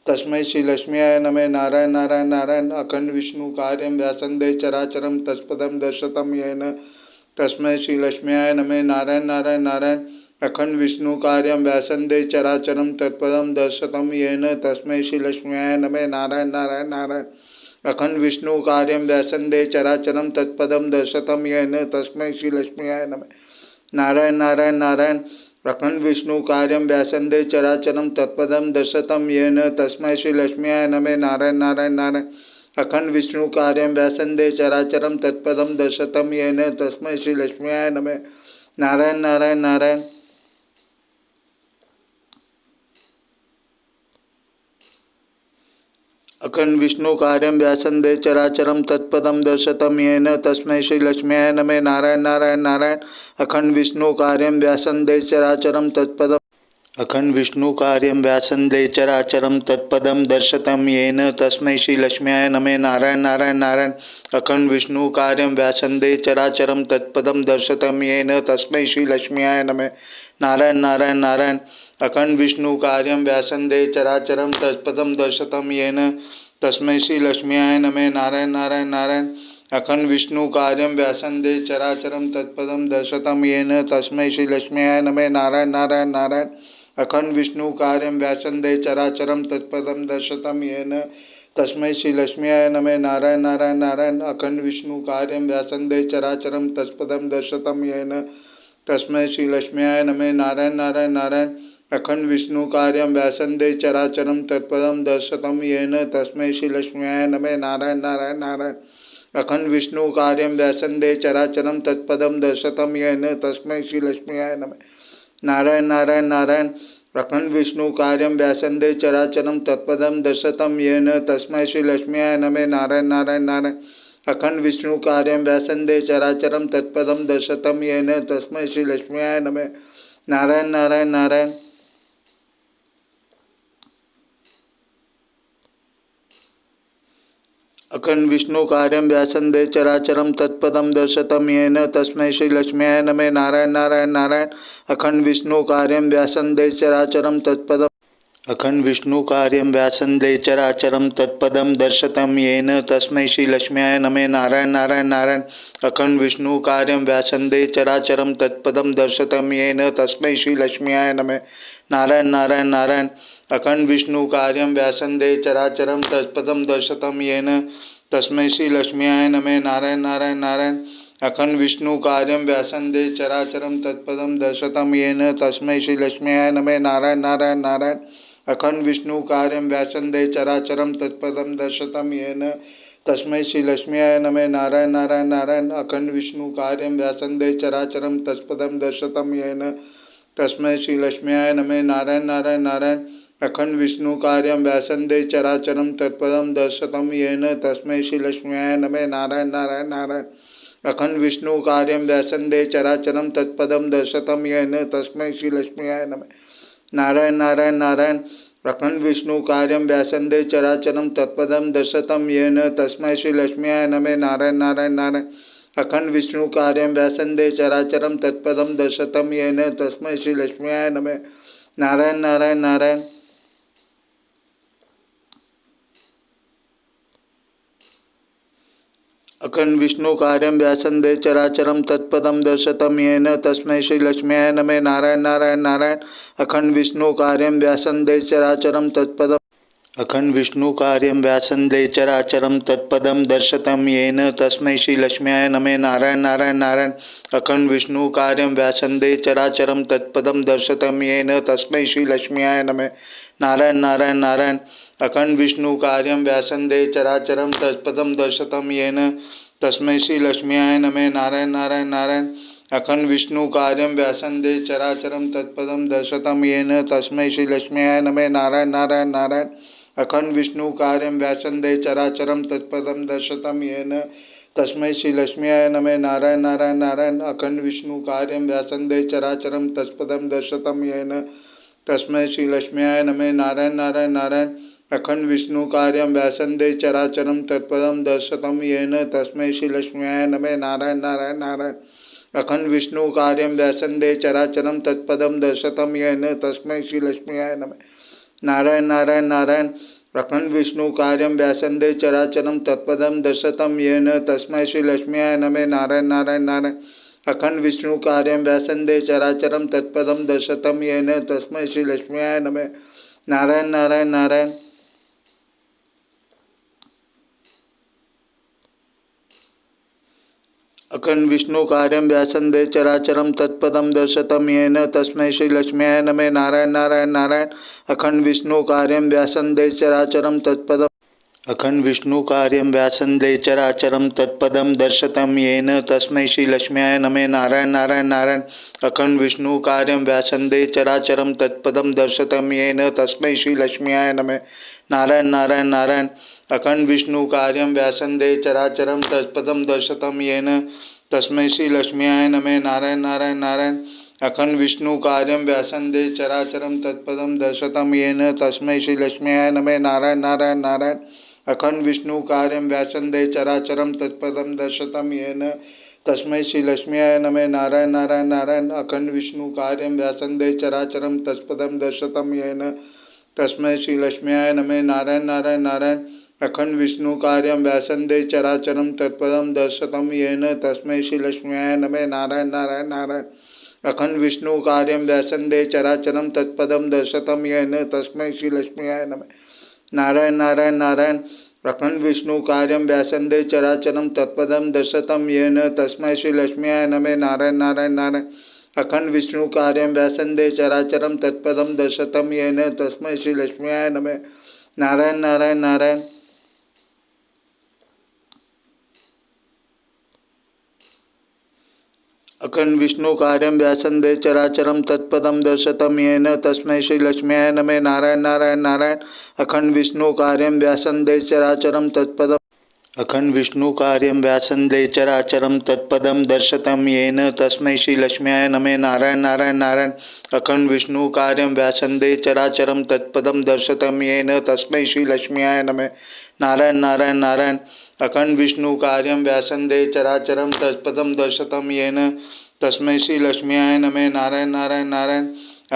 तस्मै श्री लक्ष्म्याय नमः। नारायण नारायण नारायण। अखंड विष्णु कार्यं व्यासंदे चराचरं तत्पदं दर्शतं येन तस्मै श्री लक्ष्म्याय नमः। नारायण नारायण नारायण। अखंड विष्णु कार्यं व्यासंदे चराचरं तत्पदं दर्शतं येन तस्मै श्री लक्ष्म्याय नमः। नारायण नारायण नारायण। अखंड विष्णु कार्यं व्यासंदे चराचरं तत्पदं दर्शतं येन तस्मै श्री लक्ष्म्याय नमः। नारायण नारायण नारायण। अखंड विष्णु कार्यं व्यासंदे चराचरं तत्पदं दर्शतं येन तस्मै श्री लक्ष्म्याय नमः। नारायण नारायण नारायण। अखंड विष्णु कार्यं व्यासंदे चराचरं तत्पदं दर्शतं येन तस्मै श्री लक्ष्म्याय नमः। नारायण नारायण नारायण। अखंड विष्णु कार्यं व्यासंदे चराचरं तत्पदं दर्शतं येन तस्मै श्री लक्ष्म्याय नमः। नारायण नारायण नारायण। अखंड विष्णु कार्यं व्यासंदे चराचरं तत्पदं अखंड विष्णु कार्यं व्यासंदे चराचरं तत्पदं दर्शतं येन तस्मै श्री लक्ष्म्याय नमः। नारायण नारायण नारायण। अखंड विष्णु कार्यं व्यासंदे चराचरं तत्पदं दर्शतं येन तस्मै श्री लक्ष्म्याय नमः। नारायण नारायण नारायण। अखंड विष्णु कार्यं व्यासंदे चराचरं तत्पदं दर्शतं येन तस्मै श्री लक्ष्म्याय नमः। नारायण नारायण नारायण। अखंड विष्णु कार्यं व्यासंदे चराचरं तत्पदं दर्शतं येन तस्मै श्री लक्ष्म्याय नमः। नारायण नारायण नारायण। अखंड विष्णु कार्यं व्यासंदे चराचरं तत्पदं दर्शतं येन तस्मै श्री लक्ष्म्याय नमः। नारायण नारायण नारायण। अखंड विष्णु कार्यं व्यासंदे चराचरं तत्पदं दर्शतं येन तस्मै श्री लक्ष्म्याय नमः। नारायण नारायण नारायण। अखंड विष्णु कार्यं व्यासंदे चराचरं तत्पदं दर्शतं येन तस्मै श्री लक्ष्म्याय नमः। नारायण नारायण नारायण। अखंड विष्णु कार्यं व्यासंदे चराचरं तत्पदं दर्शतं येन तस्मै श्री लक्ष्म्याय नमः। नारायण नारायण नारायण। अखंड विष्णु कार्यं व्यासंदे चराचरं तत्पदं दर्शतं येन तस्मै श्री लक्ष्म्याय नमः। नारायण नारायण नारायण। अखंड विष्णु कार्यं व्यासंदे चराचरं तत्पदं दर्शतं येन तस्मै श्री लक्ष्म्याय नमः। नारायण नारायण नारायण। अखंड विष्णु कार्यं व्यासंदे चराचरं तत्पदं दर्शतं येन तस्मै श्री लक्ष्म्याय नमः। नारायण नारायण नारायण। अखंड विष्णु कार्यं व्यासंदे चराचरं तत्पदं अखंड विष्णु कार्यं व्यासंदे चराचरं तत्पदं दर्शतं येन तस्मै श्री लक्ष्म्याय नमः। नारायण नारायण नारायण। अखंड विष्णु कार्यं व्यासंदे चराचरं तत्पदं दर्शतं येन तस्मै श्री लक्ष्म्याय नमः। नारायण नारायण नारायण। अखंड विष्णु कार्यं व्यासंदे चराचरं तत्पदं दर्शतं येन तस्मै श्री लक्ष्म्याय नमः। नारायण नारायण नारायण। अखंड विष्णु कार्यं व्यासंदे चराचरं तत्पदं दर्शतं येन तस्मै श्री लक्ष्म्याय नमः। नारायण नारायण नारायण। अखंड विष्णु कार्यं व्यासंदे चराचरं तत्पदं दर्शतं येन तस्मै श्री लक्ष्म्याय नमः। नारायण नारायण नारायण। अखंड विष्णु कार्यं व्यासंदे चराचरं तत्पदं दर्शतं येन तस्मै श्री लक्ष्म्याय नमः। नारायण नारायण नारायण। अखंड विष्णु कार्यं व्यासंदे चराचरं तत्पदं दर्शतं येन तस्मै श्री लक्ष्म्याय नमः। नारायण नारायण नारायण। अखंड विष्णु कार्यं व्यासंदे चराचरं तत्पदं दर्शतं येन तस्मै श्री लक्ष्म्याय नमः। नारायण नारायण नारायण। अखंड विष्णु कार्यं व्यासंदे चराचरं तत्पदं दर्शतं येन तस्मै श्री लक्ष्म्याय नमः। नारायण नारायण नारायण। अखंड विष्णु कार्यं व्यासंदे चराचरं तत्पदं दर्शतं येन तस्मै श्री लक्ष्म्याय नमः। नारायण नारायण नारायण। अखंड विष्णु कार्यं व्यासंदे चराचरं तत्पदं दर्शतं येन तस्मै श्री लक्ष्म्याय नमः। नारायण नारायण नारायण। अखंड विष्णु कार्यं व्यासंदे चराचरं तत्पदं अखंड विष्णु कार्यं व्यासंदे चराचरं तत्पदं दर्शतं येन तस्मै श्री लक्ष्म्याय नमः। नारायण नारायण नारायण। अखंड विष्णु कार्यं व्यासंदे चराचरं तत्पदं दर्शतं येन तस्मै श्री लक्ष्म्याय नमः। नारायण नारायण नारायण। अखंड विष्णु कार्यं व्यासंदे चराचरं तत्पदं दर्शतं येन तस्मै श्री लक्ष्म्याय नमः। नारायण नारायण नारायण। अखण्डविष्णुकार्यं व्यासन्दे चराचरं तत्पदं दर्शतं येन तस्मै श्रीलक्ष्म्याय नमः। नारायण नारायण नारायण। अखण्डविष्णुकार्यं व्यासन्दे चराचरं तत्पदं दर्शतं येन तस्मै श्रीलक्ष्म्याय नमः। नारायण नारायण नारायण। अखण्डविष्णुकार्यं व्यासन्दे चराचरं तत्पदं दर्शतं येन तस्मै श्रीलक्ष्म्याय नमः। नारायण नारायण नारायण। अखण्डविष्णुकार्यं व्यासन्दे चराचरं तत्पदं दर्शतं येन तस्मै श्रीलक्ष्म्याय नमः। नारायण नारायण नारायण। अखण्डविष्णुकार्यं व्यासन्दे चराचरं तत्पदं दर्शतं येन तस्मै श्रीलक्ष्म्याय नमः। नारायण नारायण नारायण। अखण्डविष्णुकार्यं व्यासन्दे चराचरं तत्पदं दर्शतं येन तस्मै श्रीलक्ष्म्याय नमः। नारायण नारायण नारायण। अखण्डविष्णुकार्यं व्यासन्दे चराचरं तत्पदं दर्शतं येन तस्मै श्रीलक्ष्म्याय नमः। नारायण नारायण नारायण। अखण्डविष्णुकार्यं व्यासन्दे चराचरं तत्पदं दर्शतं येन तस्मै श्रीलक्ष्म्याय नमः। नारायण नारायण नारायण। अखण्डविष्णुकार्यं व्यासन्दे चराचरं तत्पदं अखण्डविष्णुकार्यं व्यासन्दे चराचरं तत्पदं दर्शतं येन तस्मै श्रीलक्ष्म्याय नमः। नारायण नारायण नारायण। अखण्डविष्णुकार्यं व्यासन्दे चराचरं तत्पदं दर्शतं येन तस्मै श्रीलक्ष्म्याय नमः। नारायण नारायण नारायण। अखण्डविष्णुकार्यं व्यासन्दे चराचरं तत्पदं दर्शतं येन तस्मै श्रीलक्ष्म्याय नमः। नारायण नारायण नारायण। अखण्डविष्णुकार्यं व्यासन्दे चराचरं तत्पदं दर्शतं येन तस्मै श्रीलक्ष्म्याय नमः। नारायण नारायण नारायण। अखण्डविष्णुकार्यं व्यासन्दे चराचरं तत्पदं दर्शतं येन तस्मै श्रीलक्ष्म्याय नमः। नारायण नारायण नारायण। अखण्डविष्णुकार्यं व्यासन्दे चराचरं तत्पदं दर्शतं येन तस्मै श्रीलक्ष्म्याय नमः। नारायण नारायण नारायण। अखण्डविष्णुकार्यं व्यासन्दे चराचरं तत्पदं दर्शतं येन तस्मै श्रीलक्ष्म्याय नमः। नारायण नारायण नारायण। अखण्डविष्णुकार्यं व्यासन्दे चराचरं तत्पदं दर्शतं येन तस्मै श्रीलक्ष्म्याय नमः। नारायण नारायण नारायण। अखण्डविष्णुकार्यं व्यासन्दे चराचरं तत्पदं दर्शतं येन तस्मै श्रीलक्ष्म्याय नमः। नारायण नारायण नारायण। अखण्डविष्णुकार्यं व्यासन्दे चराचरं तत्पदं दर्शतं येन तस्मै श्रीलक्ष्म्याय नमः। नारायण नारायण नारायण। अखण्डविष्णुकार्यं व्यासन्दे चराचरं तत्पदं दर्शतं येन तस्मै श्रीलक्ष्म्याय नमः। नारायण नारायण नारायण। अखण्डविष्णुकार्यं व्यासन्दे चराचरं तत्पदं अखण्डविष्णुकार्यं व्यासन्दे चराचरं तत्पदं दर्शतं येन तस्मै श्रीलक्ष्म्याय नमः। नारायण नारायण नारायण। अखण्डविष्णुकार्यं व्यासन्दे चराचरं तत्पदं दर्शतं येन तस्मै श्रीलक्ष्म्याय नमः। नारायण नारायण नारायण। अखण्डविष्णुकार्यं व्यासन्दे चराचरं तत्पदं दर्शतं येन तस्मै श्रीलक्ष्म्याय नमः। नारायण नारायण नारायण।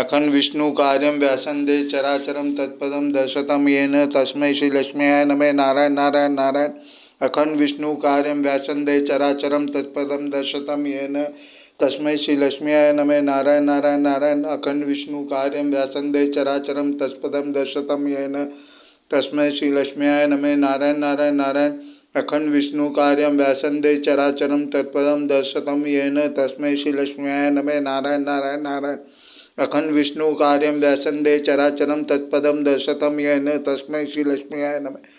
अखण्डविष्णुकार्यं व्यासन्दे चराचरं तत्पदं दर्शतं येन तस्मै श्रीलक्ष्म्याय नमः। नारायण नारायण नारायण। अखण्डविष्णुकार्यं व्यासन्दे चराचरं तत्पदं दर्शतं येन तस्मै श्रीलक्ष्म्याय नमः। नारायण नारायण नारायण। अखण्डविष्णुकार्यं व्यासन्दे चराचरं तत्पदं दर्शतं येन तस्मै श्रीलक्ष्म्याय नमः। नारायण नारायण नारायण। अखण्डविष्णुकार्यं व्यासन्दे चराचरं तत्पदं दर्शतं येन तस्मै श्रीलक्ष्म्याय नमः। नारायण नारायण नारायण। अखण्डविष्णुकार्यं व्यासन्दे चराचरं तत्पदं दर्शतं येन तस्मै श्रीलक्ष्म्याय नमः।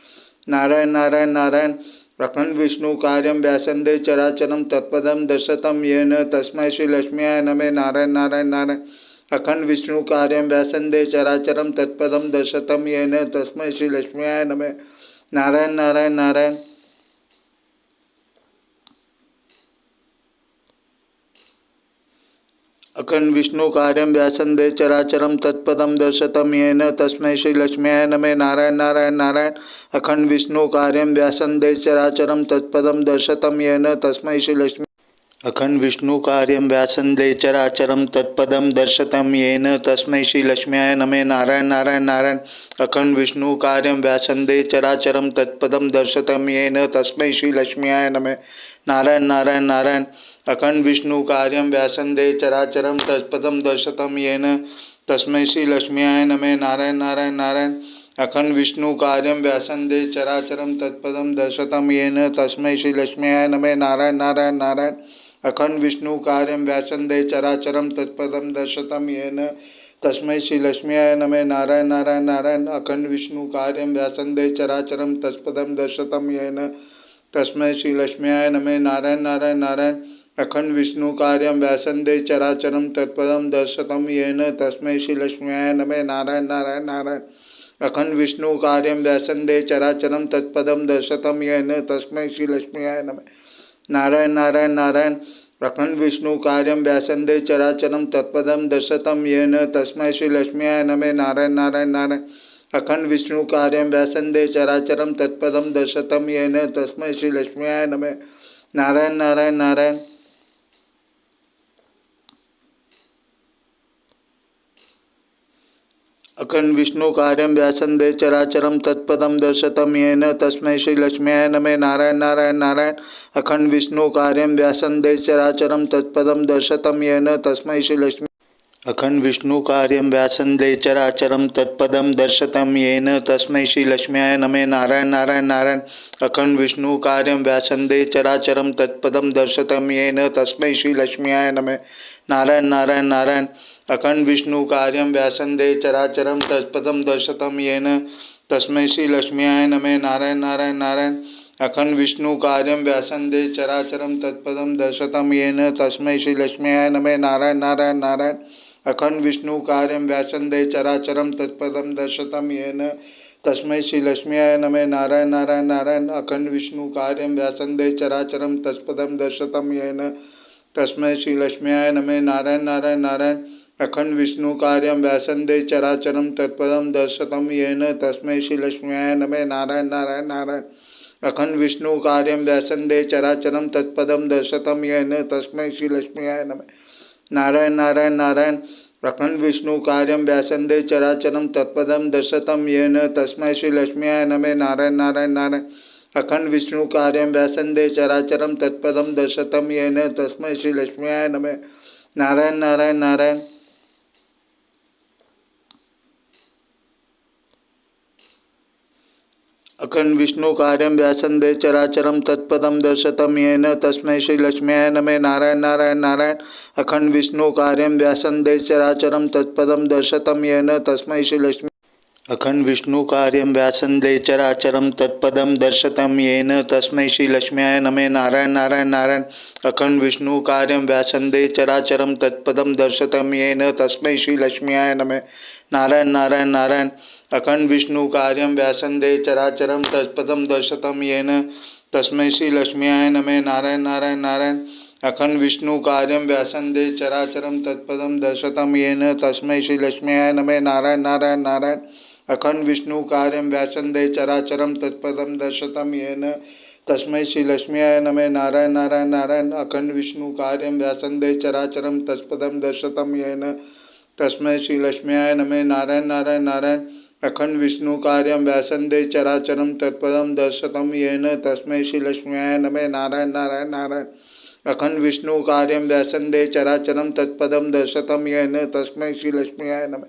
नारायण नारायण नारायण। अखण्डविष्णुकार्यं व्यासन्दे चराचरं तत्पदं दर्शतं येन तस्मै श्रीलक्ष्म्याय नमः। नारायण नारायण नारायण। अखण्डविष्णुकार्यं व्यासन्दे चराचरं तत्पदं दर्शतं येन तस्मै श्रीलक्ष्म्याय नमः। नारायण नारायण नारायण। अखण्डविष्णुकार्यं व्यासन्दे चराचरं तत्पदं दर्शतं येन तस्मै श्रीलक्ष्म्याय नमः। नारायण नारायण नारायण। अखण्डविष्णुकार्यं व्यासन्दे चराचरं तत्पदं दर्शतं येन तस्मै श्रीलक्ष्मी अखण्डविष्णुकार्यं व्यासन्दे चराचरं तत्पदं दर्शतं येन तस्मै श्रीलक्ष्म्याय नमः। नारायण नारायण नारायण। अखण्डविष्णुकार्यं व्यासन्दे चराचरं तत्पदं दर्शतं येन तस्मै श्रीलक्ष्म्याय नमः। नारायण नारायण नारायण। अखण्डविष्णुकार्यं व्यासन्दे चराचरं तत्पदं दर्शतं येन तस्मै श्रीलक्ष्म्याय नमः। नारायण नारायण नारायण। अखण्डविष्णुकार्यं व्यासन्दे चराचरं तत्पदं दर्शतं येन तस्मै श्रीलक्ष्म्याय नमः। नारायण नारायण नारायण। अखण्डविष्णुकार्यं व्यासन्दे चराचरं तत्पदं दर्शतं येन तस्मै श्रीलक्ष्म्याय नमः। नारायण नारायण नारायण। अखण्डविष्णुकार्यं व्यासन्दे चराचरं तत्पदं दर्शतं येन तस्मै श्रीलक्ष्म्याय नमः। नारायण नारायण नारायण। अखंड विष्णु कार्यं व्यासंदे चराचरं तत्पदं दर्शतं येन तस्मै श्री लक्ष्म्याय नमः। नारायण नारायण नारायण। अखंड विष्णु कार्यं व्यासंदे चराचरं तत्पदं दर्शतं येन तस्मै श्री लक्ष्म्याय नमः। नारायण नारायण नारायण। अखंड विष्णु कार्यं व्यासंदे चराचरं तत्पदं दर्शतं येन तस्मै श्री लक्ष्म्याय नमः। नारायण नारायण नारायण। अखंड विष्णु कार्यं व्यासंदे चराचरं तत्पदं दर्शतं येन तस्मै श्री लक्ष्म्याय नमः। नारायण नारायण नारायण। अखंड विष्णु कार्यं व्यासंदे चराचरं तत्पदं दर्शतं येन तस्मै श्री लक्ष्म्याय नमः। नारायण नारायण नारायण। अखंड विष्णु कार्यं व्यासंदे चराचरं तत्पदं दर्शतं येन तस्मै श्री लक्ष्मी। अखंड विष्णु कार्यं व्यासंदे चराचरं तत्पदं दर्शतं येन तस्मै श्री लक्ष्म्याय नमः। नारायण नारायण नारायण। अखंड विष्णु कार्यं व्यासंदे चराचरं तत्पदं दर्शतं येन तस्मै श्री लक्ष्म्याय नमः। नारायण नारायण नारायण। अखंड विष्णु कार्यं व्यासंदे चराचरं तत्पदं दर्शतं येन तस्मै श्री लक्ष्म्याय नमः। नारायण नारायण नारायण। अखंड विष्णु कार्यं व्यासंदे चराचरं तत्पदं दर्शतं येन तस्मै श्री लक्ष्म्याय नमः। नारायण नारायण नारायण। अखंड विष्णु कार्यं व्यासंदे चराचरं तत्पदं दर्शतं येन तस्मै श्री लक्ष्म्याय नमः। नारायण नारायण नारायण। अखंड विष्णु कार्यं व्यासंदे चराचरं तत्पदं दर्शतं येन तस्मै श्री लक्ष्म्याय नमः। नारायण नारायण नारायण। अखंड विष्णु कार्यं व्यासंदे चराचरं तत्पदं दर्शतं येन तस्मै श्री लक्ष्म्याय नमः। नारायण नारायण नारायण। अखंड विष्णु कार्यं व्यासंदे चराचरं तत्पदं दर्शतं येन तस्मै श्री लक्ष्म्याय नमः। नारायण नारायण नारायण। अखंड विष्णु कार्यं व्यासंदे चराचरं तत्पदं दर्शतं येन तस्मै श्री लक्ष्म्याय नमः। नारायण नारायण नारायण। अखंड विष्णु कार्यं व्यासंदे चराचरं तत्पदं दर्शतं येन तस्मै श्री लक्ष्म्याय नमः। नारायण नारायण नारायण। अखंड विष्णु कार्यं व्यासंदे चराचरं तत्पदं दर्शतं येन तस्मै श्री लक्ष्म्याय नमः। नारायण नारायण नारायण। अखंड विष्णु कार्यं व्यासंदे चराचरं तत्पदं दर्शतं येन तस्मै श्री लक्ष्मी। अखंड विष्णु कार्यं व्यासंदे चराचरं तत्पदं दर्शतं येन तस्मै श्री लक्ष्म्याय नमः। नारायण नारायण नारायण। अखंड विष्णु कार्यं व्यासंदे चराचरं तत्पदं दर्शतं येन तस्मै श्री लक्ष्म्याय नमः। नारायण नारायण नारायण। अखंड विष्णु कार्यं व्यासंदे चराचरं तत्पदं दर्शतं येन तस्मै श्री लक्ष्म्याय नमः। नारायण नारायण नारायण। अखंड विष्णु कार्यं व्यासंदे चराचरं तत्पदं दर्शतं येन तस्मै श्री लक्ष्म्याय नमः। नारायण नारायण नारायण। अखंड विष्णु कार्यं व्यासंदे चराचरं तत्पदं दर्शतं येन तस्मै श्री लक्ष्म्याय नमः। नारायण नारायण नारायण। अखंड विष्णु कार्यं व्यासंदे चराचरं तत्पदं दर्शतं येन तस्मै श्री लक्ष्म्याय नमः। नारायण नारायण नारायण। अखंड विष्णु कार्यं व्यासंदे चराचरं तत्पदं दर्शतं येन तस्मै श्री लक्ष्म्याय नमः। नारायण नारायण नारायण। अखंड विष्णु कार्यं व्यासंदे चराचरं तत्पदं दर्शतं येन तस्मै श्री लक्ष्म्याय नमः।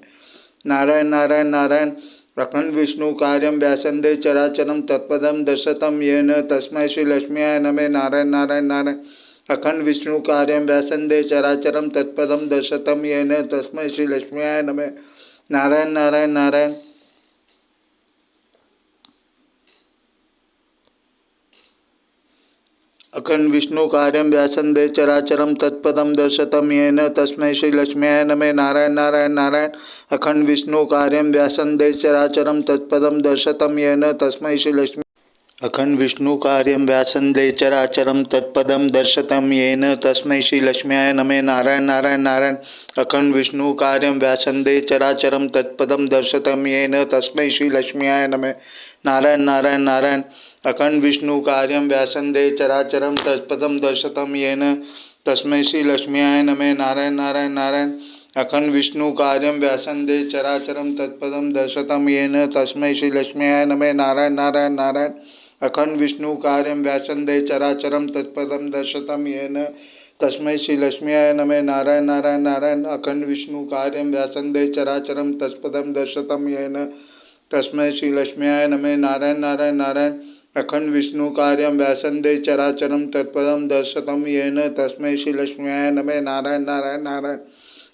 नारायण नारायण नारायण। अखंड विष्णु कार्यं व्यासंदे चराचरं तत्पदं दर्शतं येन तस्मै श्री लक्ष्म्याय नमः। नारायण नारायण नारायण। अखंड विष्णु कार्यं व्यासंदे चराचरं तत्पदं दर्शतं येन तस्मै श्री लक्ष्म्याय नमः। नारायण नारायण नारायण। अखंड विष्णु कार्यं व्यासंदे चराचरं तत्पदं दर्शतं येन तस्मै श्री लक्ष्म्याय नमः। नारायण नारायण नारायण। अखंड विष्णु कार्यं व्यासंदे चराचरं तत्पदं दर्शतं येन तस्मै श्री लक्ष्मी। अखंड विष्णु कार्यं व्यासंदे चराचरं तत्पदं दर्शतं येन तस्मै श्री लक्ष्म्याय नमः। नारायण नारायण नारायण। अखंड विष्णु कार्यं व्यासंदे चराचरं तत्पदं दर्शतं येन तस्मै श्री लक्ष्म्याय नमः। नारायण नारायण नारायण। अखंड विष्णु कार्यं व्यासंदे चराचरं तत्पदं दर्शतं येन तस्मै श्री लक्ष्म्याय नमः। नारायण नारायण नारायण। अखंड विष्णु कार्यं व्यासंदे चराचरं तत्पदं दर्शतं येन तस्मै श्री लक्ष्म्याय नमः। नारायण नारायण नारायण। अखंड विष्णु कार्यं व्यासंदे चराचरं तत्पदं दर्शतं येन तस्मै श्री लक्ष्म्याय नमः। नारायण नारायण नारायण। अखंड विष्णु कार्यं व्यासंदे चराचरं तत्पदं दर्शतं येन तस्मै श्री लक्ष्म्याय नमः। नारायण नारायण नारायण। अखंड विष्णु कार्यं व्यासंदे चराचरं तत्पदं दर्शतं येन तस्मै श्री लक्ष्म्याय नमः। नारायण नारायण नारायण।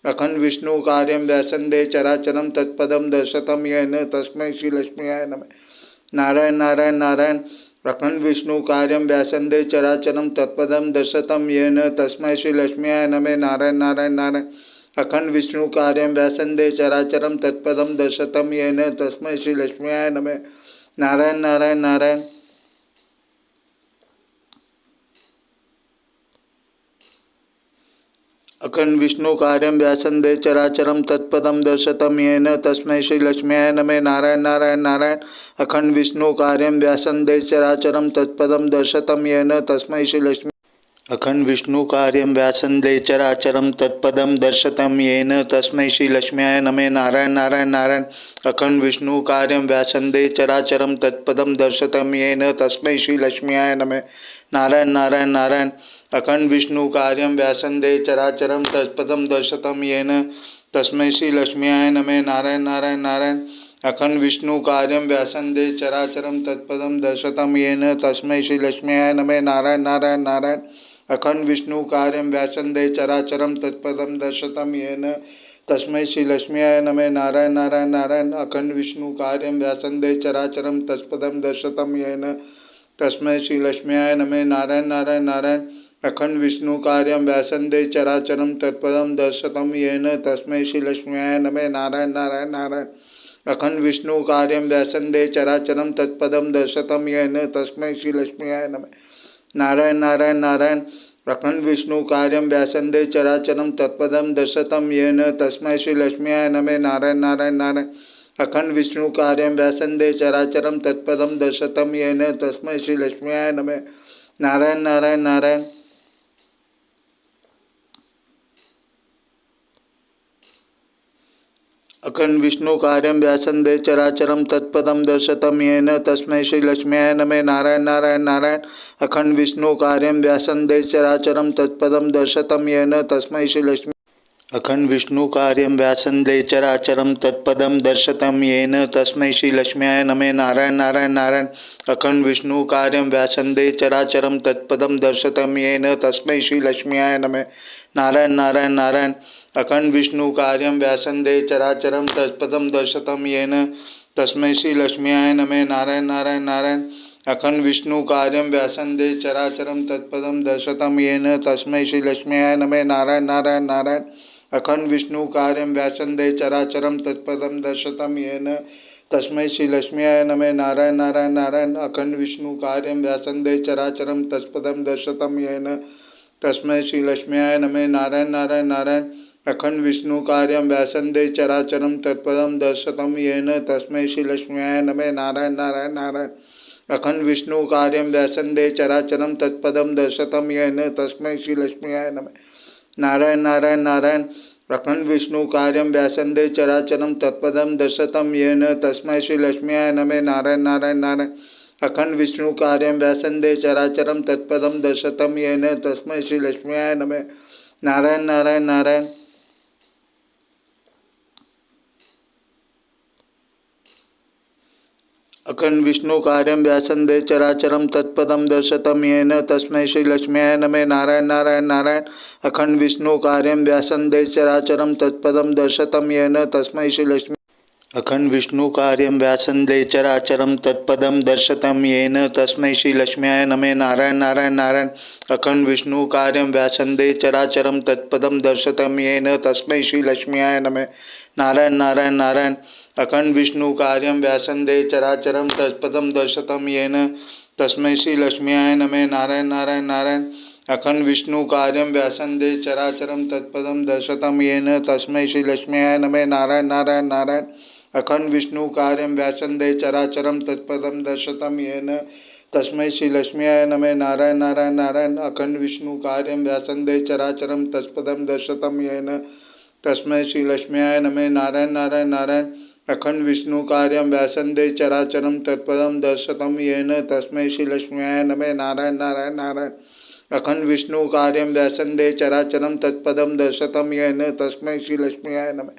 अखंड विष्णु कार्यं व्यासंदे चराचरं तत्पदं दर्शतं येन तस्मै श्री लक्ष्म्याय नमः। नारायण नारायण नारायण। अखंड विष्णु कार्यं व्यासंदे चराचरं तत्पदं दर्शतं येन तस्मै श्री लक्ष्म्याय नमः। नारायण नारायण नारायण। अखंड विष्णु कार्यं व्यासंदे चराचरं तत्पदं दर्शतं येन तस्मै श्री लक्ष्म्याय नमः। नारायण नारायण नारायण। अखंड विष्णु कार्यं व्यासंदे चराचरं तत्पदं दर्शतं येन तस्मै श्री लक्ष्म्याय नमः। नारायण नारायण नारायण। अखंड विष्णु कार्यं व्यासंदे चराचरं तत्पदं दर्शतं येन तस्मै श्री लक्ष्मी। अखंड विष्णु कार्यं व्यासंदे चराचरं तत्पदं दर्शतं येन तस्मै श्री लक्ष्म्याय नमः। नारायण नारायण नारायण। अखंड विष्णु कार्यं व्यासंदे चराचरं तत्पदं दर्शतं येन तस्मै श्री लक्ष्म्याय नमः। नारायण नारायण नारायण। अखंड विष्णु कार्यं व्यासंदे चराचरं तत्पदं दर्शतं येन तस्मै श्री लक्ष्म्याय नमः। नारायण नारायण नारायण। अखंड विष्णु कार्यं व्यासंदे चराचरं तत्पदं दर्शतं येन तस्मै श्री लक्ष्म्याय नमः। नारायण नारायण नारायण। अखंड विष्णु कार्यं व्यासंदे चराचरं तत्पदं दर्शतं येन तस्मै श्री लक्ष्म्याय नमः। नारायण नारायण नारायण। अखंड विष्णु कार्यं व्यासंदे चराचरं तत्पदं दर्शतं येन तस्मै श्री लक्ष्म्याय नमः। नारायण नारायण नारायण। अखंड विष्णु कार्यं व्यासंदे चराचरं तत्पदं दर्शतं येन तस्मै श्री लक्ष्म्याय नमः। नारायण नारायण नारायण। अखंड विष्णु कार्यं व्यासंदे चराचरं तत्पदं दर्शतं येन तस्मै श्री लक्ष्म्याय नमः। नारायण नारायण नारायण। अखंड विष्णु कार्यं व्यासंदे चराचरं तत्पदं दर्शतं येन तस्मै श्री लक्ष्म्याय नमः। नारायण नारायण नारायण। अखंड विष्णु कार्यं व्यासंदे चराचरं तत्पदं दर्शतं येन तस्मै श्री लक्ष्म्याय नमः। नारायण नारायण नारायण। अखंड विष्णु कार्यं व्यासंदे चराचरं तत्पदं दर्शतं येन तस्मै श्री लक्ष्म्याय नमः। नारायण नारायण नारायण। अखंड विष्णु कार्यं व्यासंदे चराचरं तत्पदं दर्शतं येन तस्मै श्री लक्ष्मी। अखंड विष्णु कार्यं व्यासंदे चराचरं तत्पदं दर्शतं येन तस्मै श्री लक्ष्म्याय नमः। नारायण नारायण नारायण। अखंड विष्णु कार्यं व्यासंदे चराचरं तत्पदं दर्शतं येन तस्मै श्री लक्ष्म्याय नमः। नारायण नारायण नारायण। अखंड विष्णु कार्यं व्यासंदे चराचरं तत्पदं दर्शतं येन तस्मै श्री लक्ष्म्याय नमः। नारायण नारायण नारायण। अखंड विष्णु कार्यं व्यासंदे चराचरं तत्पदं दर्शतं येन तस्मै श्री लक्ष्म्याय नमः। नारायण नारायण नारायण। अखंड विष्णु कार्यं व्यासंदे चराचरं तत्पदं दर्शतं येन तस्मै श्री लक्ष्म्याय नमः। नारायण नारायण नारायण। अखंड विष्णु कार्यं व्यासंदे चराचरं तत्पदं दर्शतं येन तस्मै श्री लक्ष्म्याय नमः। नारायण नारायण नारायण। अखंड विष्णु कार्यं व्यासंदे चराचरं तत्पदं दर्शतं येन तस्मै श्री लक्ष्म्याय नमः। नारायण नारायण नारायण। अखंड विष्णु कार्यं व्यासंदे चराचरं तत्पदं दर्शतं येन तस्मै श्री लक्ष्म्याय नमः। नारायण नारायण नारायण। अखंड विष्णु कार्यं व्यासंदे चराचरं तत्पदं दर्शतं येन तस्मै श्री लक्ष्म्याय नमः। नारायण नारायण नारायण। अखंड विष्णु कार्यं व्यासंदे चराचरं तत्पदं दर्शतं येन तस्मै श्री लक्ष्म्याय नमः। नारायण नारायण नारायण। अखंड विष्णु कार्यं व्यासंदे चराचरं तत्पदं दर्शतं येन तस्मै श्री लक्ष्म्याय नमः। नारायण नारायण नारायण। अखंड विष्णु कार्यं व्यासंदे चराचरं तत्पदं दर्शतं येन तस्मै श्री लक्ष्मी। अखंड विष्णु कार्यं व्यासंदे चराचरं तत्पदं दर्शतं येन तस्मै श्री लक्ष्म्याय नमः। नारायण नारायण नारायण। अखंड विष्णु कार्यं व्यासंदे चराचरं तत्पदं दर्शतं येन तस्मै श्री लक्ष्म्याय नमः। नारायण नारायण नारायण। अखंड विष्णु कार्यं व्यासंदे चराचरं तत्पदं दर्शतं येन तस्मै श्री लक्ष्म्याय नमः। नारायण नारायण नारायण। अखंड विष्णु कार्यं व्यासंदे चराचरं तत्पदं दर्शतं येन तस्मै श्री लक्ष्म्याय नमः। नारायण नारायण नारायण। अखंड विष्णु कार्यं व्यासंदे चराचरं तत्पदं दर्शतं येन तस्मै श्री लक्ष्म्याय नमः। नारायण नारायण नारायण। अखंड विष्णु कार्यं व्यासंदे चराचरं तत्पदं दर्शतं येन तस्मै श्री लक्ष्म्याय नमः। नारायण नारायण नारायण। अखंड विष्णु कार्यं व्यासंदे चराचरं तत्पदं दर्शतं येन तस्मै श्री लक्ष्म्याय नमः। नारायण नारायण नारायण। अखंड विष्णु कार्यं व्यासंदे चराचरं तत्पदं दर्शतं येन तस्मै श्री लक्ष्म्याय नमः।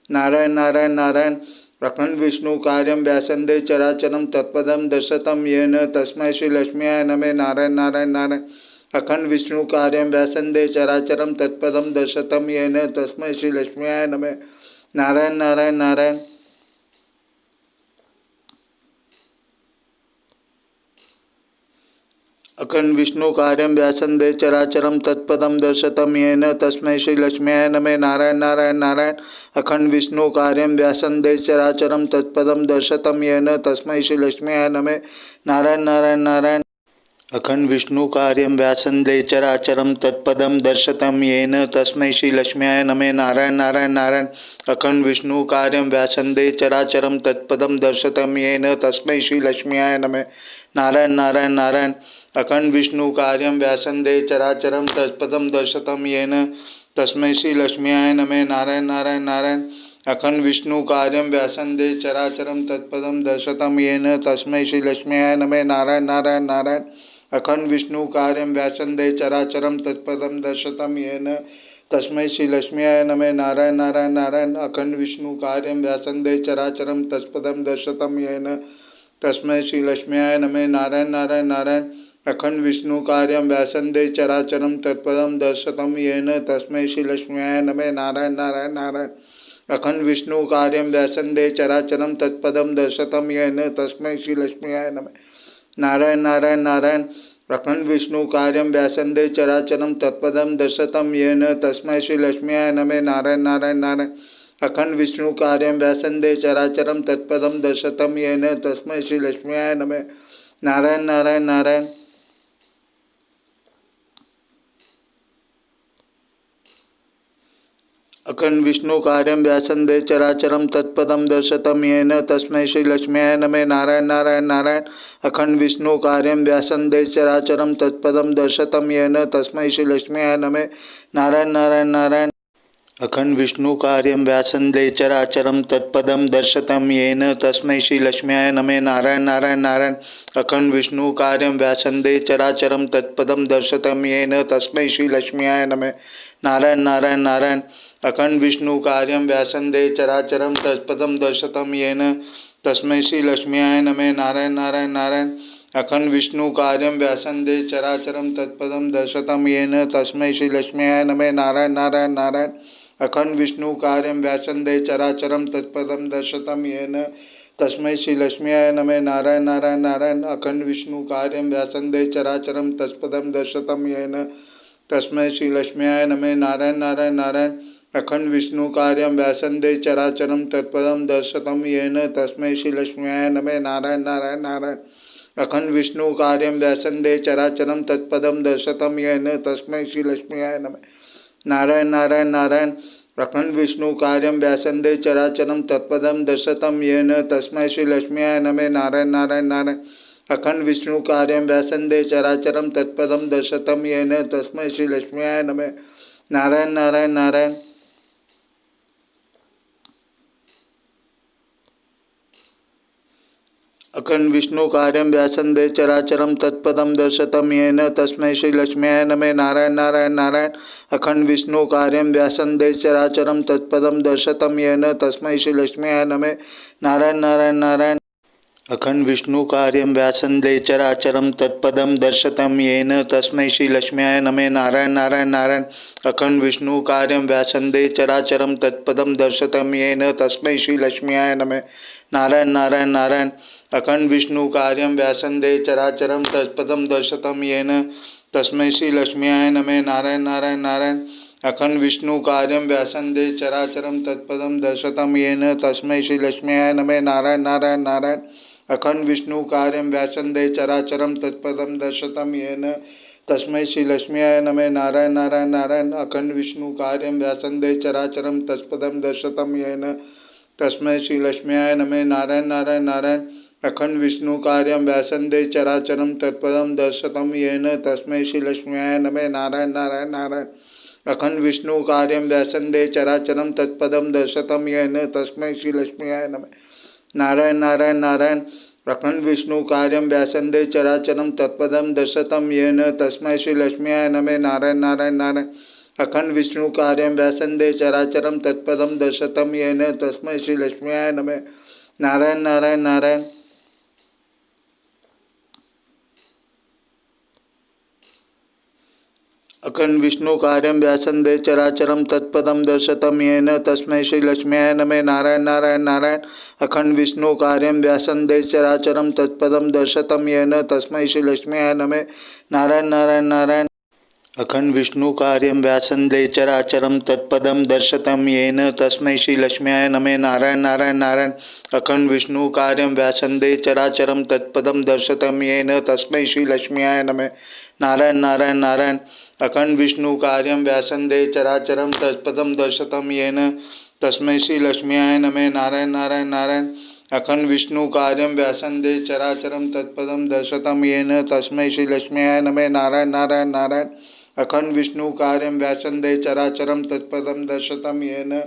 नारायण नारायण नारायण। अखंड विष्णु कार्यं व्यासंदे चराचरं तत्पदं दर्शतं येन तस्मै श्री लक्ष्म्याय नमः। नारायण नारायण नारायण। अखंड विष्णु कार्यं व्यासंदे चराचरं तत्पदं दर्शतं येन तस्मै श्री लक्ष्म्याय नमः। नारायण नारायण नारायण। अखंड विष्णु कार्यं व्यासंदे चराचरं तत्पदं दर्शतं येन तस्मै श्री लक्ष्म्याय नमः। नारायण नारायण नारायण। अखंड विष्णु कार्यं व्यासंदे चराचरं तत्पदं दर्शतं येन तस्मै श्री लक्ष्म्याय नमः। नारायण नारायण नारायण। अखंड विष्णु कार्यं व्यासंदे चराचरं तत्पदं दर्शतं येन तस्मै श्री लक्ष्म्याय नमः। नारायण नारायण नारायण। अखंड विष्णु कार्यं व्यासंदे चराचरं तत्पदं दर्शतं येन तस्मै श्री लक्ष्म्याय नमः। नारायण नारायण नारायण। अखंड विष्णु कार्यं व्यासंदे चराचरं तत्पदं दर्शतं येन तस्मै श्री लक्ष्म्याय नमः। नारायण नारायण नारायण। अखंड विष्णु कार्यं व्यासंदे चराचरं तत्पदं दर्शतं येन तस्मै श्री लक्ष्म्याय नमः। नारायण नारायण नारायण। अखंड विष्णु कार्यं व्यासंदे चराचरं तत्पदं दर्शतं येन तस्मै श्री लक्ष्म्याय नमः। नारायण नारायण नारायण। अखंड विष्णु कार्यं व्यासंदे चराचरं तत्पदं दर्शतं येन तस्मै श्री लक्ष्म्याय नमः। नारायण नारायण नारायण। अखंड विष्णु कार्यं व्यासंदे चराचरं तत्पदं दर्शतं येन तस्मै श्री लक्ष्म्याय नमः। नारायण नारायण नारायण। अखंड विष्णु कार्यं व्यासंदे चराचरं तत्पदं दर्शतं येन तस्मै श्री लक्ष्म्याय नमः। नारायण नारायण नारायण। अखंड विष्णु कार्यं व्यासंदे चराचरं तत्पदं दर्शतं येन तस्मै श्री लक्ष्म्याय नमः। नारायण नारायण नारायण। अखंड विष्णु कार्यं व्यासंदे चराचरं तत्पदं दर्शतं येन तस्मै श्री लक्ष्म्याय नमः। नारायण नारायण नारायण। अखंड विष्णु कार्यं व्यासंदे चराचरं तत्पदं दर्शतं येन तस्मै श्री लक्ष्म्याय नमः। नारायण नारायण नारायण। अखंड विष्णु कार्यं व्यासंदे चराचरं तत्पदं दर्शतं येन तस्मै श्री लक्ष्म्याय नमः। नारायण नारायण नारायण। अखंड विष्णु कार्यं व्यासंदे चराचरं तत्पदं दर्शतं येन तस्मै श्री लक्ष्म्याय नमः। नारायण नारायण नारायण। अखंड विष्णु कार्यं व्यासंदे चराचरं तत्पदं दर्शतं येन तस्मै श्री लक्ष्म्याय नमः। नारायण नारायण नारायण। अखंड विष्णु कार्यं व्यासंदे चराचरं तत्पदं दर्शतं येन तस्मै श्री लक्ष्म्याय नमः। नारायण नारायण नारायण। अखंड विष्णु कार्यं व्यासंदे चराचरं तत्पदं दर्शतं येन तस्मै श्री लक्ष्म्याय नमः। नारायण नारायण नारायण। अखंड विष्णु कार्यं व्यासंदे चराचरं तत्पदं दर्शतं येन तस्मै श्री लक्ष्म्याय नमः। नारायण नारायण नारायण। अखंड विष्णु कार्यं व्यासंदे चराचरं तत्पदं दर्शतं येन तस्मै श्री लक्ष्म्याय नमः। नारायण नारायण नारायण। अखंड विष्णु कार्यं व्यासंदे चराचरं तत्पदं दर्शतं येन तस्मै श्री लक्ष्म्याय नमः। नारायण नारायण नारायण। अखंड विष्णु कार्यं व्यासंदे चराचरं तत्पदं दर्शतं येन तस्मै श्री लक्ष्म्याय नमः। नारायण नारायण नारायण। अखंड विष्णु कार्यं व्यासंदे चराचरं तत्पदं दर्शतं येन तस्मै श्री लक्ष्म्याय नमः। नारायण नारायण नारायण। अखंड विष्णु कार्यं व्यासंदे चराचरं तत्पदं दर्शतं येन तस्मै श्री लक्ष्म्याय नमः। नारायण नारायण नारायण। अखंड विष्णु कार्यं व्यासंदे चराचरं तत्पदं दर्शतं येन तस्मै श्री लक्ष्म्याय नमः। नारायण नारायण नारायण। अखंड विष्णु कार्यं व्यासंदे चराचरं तत्पदं दर्शतं येन तस्मै श्री लक्ष्म्याय नमः। नारायण नारायण नारायण। अखंड विष्णु कार्यं व्यासंदे चराचरं तत्पदं दर्शतं येन तस्मै श्री लक्ष्म्याय नमः। नारायण नारायण नारायण। अखंड विष्णु कार्यं व्यासंदे चराचरं तत्पदं दर्शतं येन तस्मै श्री लक्ष्म्याय नमः। नारायण नारायण नारायण। अखंड विष्णु कार्यं व्यासंदे चराचरं तत्पदं दर्शतं येन तस्मै श्री लक्ष्म्याय नमः। नारायण नारायण नारायण। अखंड विष्णु कार्यं व्यासंदे चराचरं तत्पदं दर्शतं येन तस्मै श्री लक्ष्म्याय नमः। नारायण नारायण नारायण। अखंड विष्णु कार्यं व्यासंदे चराचरं तत्पदं दर्शतं येन तस्मै श्री लक्ष्म्याय नमः। नारायण नारायण नारायण। अखंड विष्णु कार्यं व्यासंदे चराचरं तत्पदं दर्शतं येन तस्मै श्री लक्ष्म्याय नमः। नारायण नारायण नारायण। अखंड विष्णु कार्यं व्यासंदे चराचरं तत्पदं दर्शतं येन तस्मै श्री लक्ष्म्याय नमः। नारायण नारायण नारायण। अखंड विष्णु कार्यं व्यासंदे चराचरं तत्पदं दर्शतं येन तस्मै श्री लक्ष्म्याय नमः। नारायण नारायण नारायण। अखंड विष्णु कार्यं व्यासंदे चराचरं तत्पदं दर्शतं येन तस्मै श्री लक्ष्म्याय नमः। नारायण नारायण नारायण। अखंड विष्णु कार्यं व्यासंदे चराचरं तत्पदं दर्शतं येन तस्मै श्री लक्ष्म्याय नमः। नारायण नारायण नारायण। अखंड विष्णु कार्यं व्यासंदे चराचरं तत्पदं दर्शतं येन तस्मै श्री लक्ष्म्याय नमः। नारायण नारायण नारायण। अखंड विष्णु कार्यं व्यासंदे चराचरं तत्पदं दर्शतं येन तस्मै श्री लक्ष्म्याय नमः। नारायण नारायण नारायण। अखंड विष्णु कार्यं व्यासंदे चराचरं तत्पदं दर्शतं येन तस्मै श्री लक्ष्म्याय नमः। नारायण नारायण नारायण। अखंड विष्णु कार्यं व्यासंदे चराचरं तत्पदं दर्शतं येन तस्मै श्री लक्ष्म्याय नमः। नारायण नारायण नारायण। अखंड विष्णु कार्यं व्यासंदे चराचरं तत्पदं दर्शतं येन तस्मै श्री लक्ष्म्याय नमः। नारायण नारायण नारायण। अखंड विष्णु कार्यं व्यासंदे चराचरं तत्पदं दर्शतं येन तस्मै श्री लक्ष्म्याय नमः। नारायण नारायण नारायण। अखंड विष्णु कार्यं व्यासंदे चराचरं तत्पदं दर्शतं येन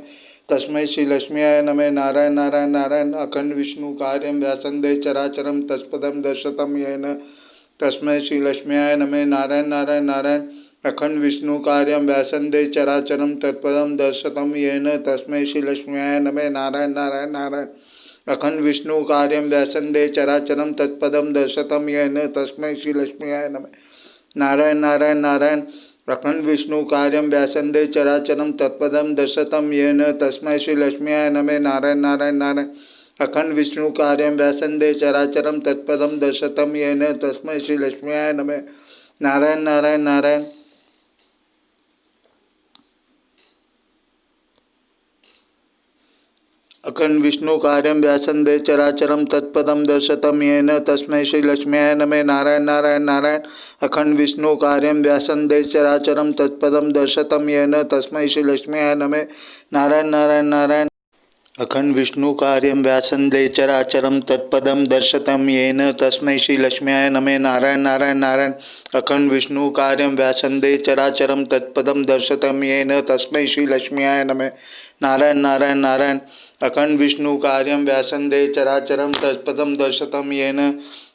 तस्मै श्री लक्ष्म्याय नमः। नारायण नारायण नारायण। अखंड विष्णु कार्यं व्यासंदे चराचरं तत्पदं दर्शतं येन तस्मै श्री लक्ष्म्याय नमः। नारायण नारायण नारायण। अखंड विष्णु कार्यं व्यासंदे चराचरं तत्पदं दर्शतं येन तस्मै श्री लक्ष्म्याय नमः। नारायण नारायण नारायण। अखंड विष्णु कार्यं व्यासंदे चराचरं तत्पदं दर्शतं येन तस्मै श्री लक्ष्म्याय नमः। नारायण नारायण नारायण। अखंड विष्णु कार्यं व्यासंदे चराचरं तत्पदं दर्शतं येन तस्मै श्री लक्ष्म्याय नमः। नारायण नारायण नारायण। अखंड विष्णु कार्यं व्यासंदे चराचरं तत्पदं दर्शतं येन तस्मै श्री लक्ष्म्याय नमः। नारायण नारायण नारायण। अखंड विष्णु कार्यं व्यासंदे चराचरं तत्पदं दर्शतं येन तस्मै श्री लक्ष्म्याय नमः। नारायण नारायण नारायण। अखंड विष्णु कार्यं व्यासंदे चराचरं तत्पदं दर्शतं येन तस्मै श्री लक्ष्म्याय नमः। नारायण नारायण नारायण। अखंड विष्णु कार्यं व्यासंदे चराचरं तत्पदं दर्शतं येन तस्मै श्री लक्ष्म्याय नमः। नारायण नारायण नारायण। अखंड विष्णु कार्यं व्यासंदे चराचरं तत्पदं दर्शतं येन तस्मै श्री लक्ष्म्याय नमः। नारायण नारायण नारायण। अखंड विष्णु कार्यं व्यासंदे चराचरं तत्पदं दर्शतं येन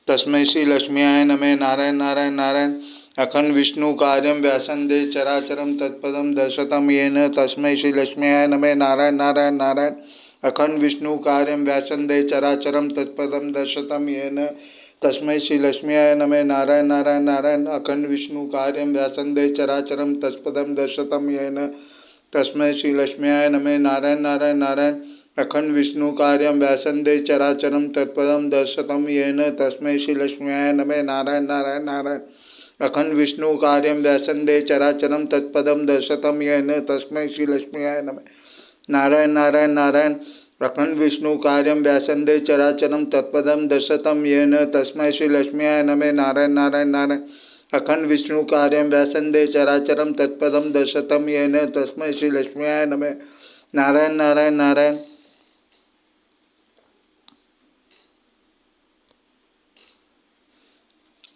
तस्मै श्री लक्ष्म्याय नमः। नारायण नारायण नारायण। अखंड विष्णु कार्यं व्यासंदे चराचरं तत्पदं दर्शतं येन तस्मै श्री लक्ष्म्याय नमः। नारायण नारायण नारायण। अखंड विष्णु कार्यं व्यासंदे चराचरं तत्पदं दर्शतं येन तस्मै श्री लक्ष्म्याय नमः। नारायण नारायण नारायण। अखंड विष्णु कार्यं व्यासंदे चराचरं तत्पदं दर्शतं येन तस्मै श्री लक्ष्म्याय नमः। नारायण नारायण नारायण। अखंड विष्णु कार्यं व्यासंदे चराचरं तत्पदं दर्शतं येन तस्मै श्री लक्ष्म्याय नमः। नारायण नारायण नारायण। अखंड विष्णु कार्यं व्यासंदे चराचरं तत्पदं दर्शतं येन तस्मै श्री लक्ष्म्याय नमः। नारायण नारायण नारायण। अखंड विष्णु कार्यं व्यासंदे चराचरं तत्पदं दर्शतं येन तस्मै श्री लक्ष्म्याय नमः। नारायण नारायण नारायण। अखंड विष्णु कार्यं व्यासंदे चराचरं तत्पदं दर्शतं येन तस्मै श्री लक्ष्म्याय नमः। नारायण नारायण नारायण।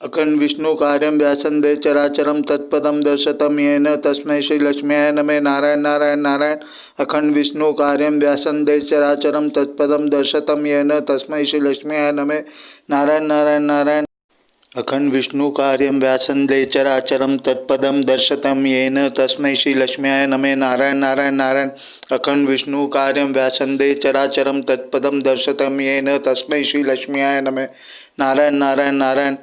अखंड विष्णु कार्यं व्यासंदे चराचरं तत्पदं दर्शतं येन तस्मै श्री लक्ष्म्याय नमः। नारायण नारायण नारायण। अखंड विष्णु कार्यं व्यासंदे चराचरं तत्पदं दर्शतं येन तस्मै श्री लक्ष्म्याय नमः। नारायण नारायण नारायण। अखंड विष्णु कार्यं व्यासंदे चराचरं तत्पदं दर्शतं येन तस्मै श्री लक्ष्म्याय नमः। नारायण नारायण नारायण। अखंड विष्णु कार्यं व्यासंदे चराचरं तत्पदं दर्शतं येन तस्मै श्री लक्ष्म्याय नमः। नारायण नारायण नारायण।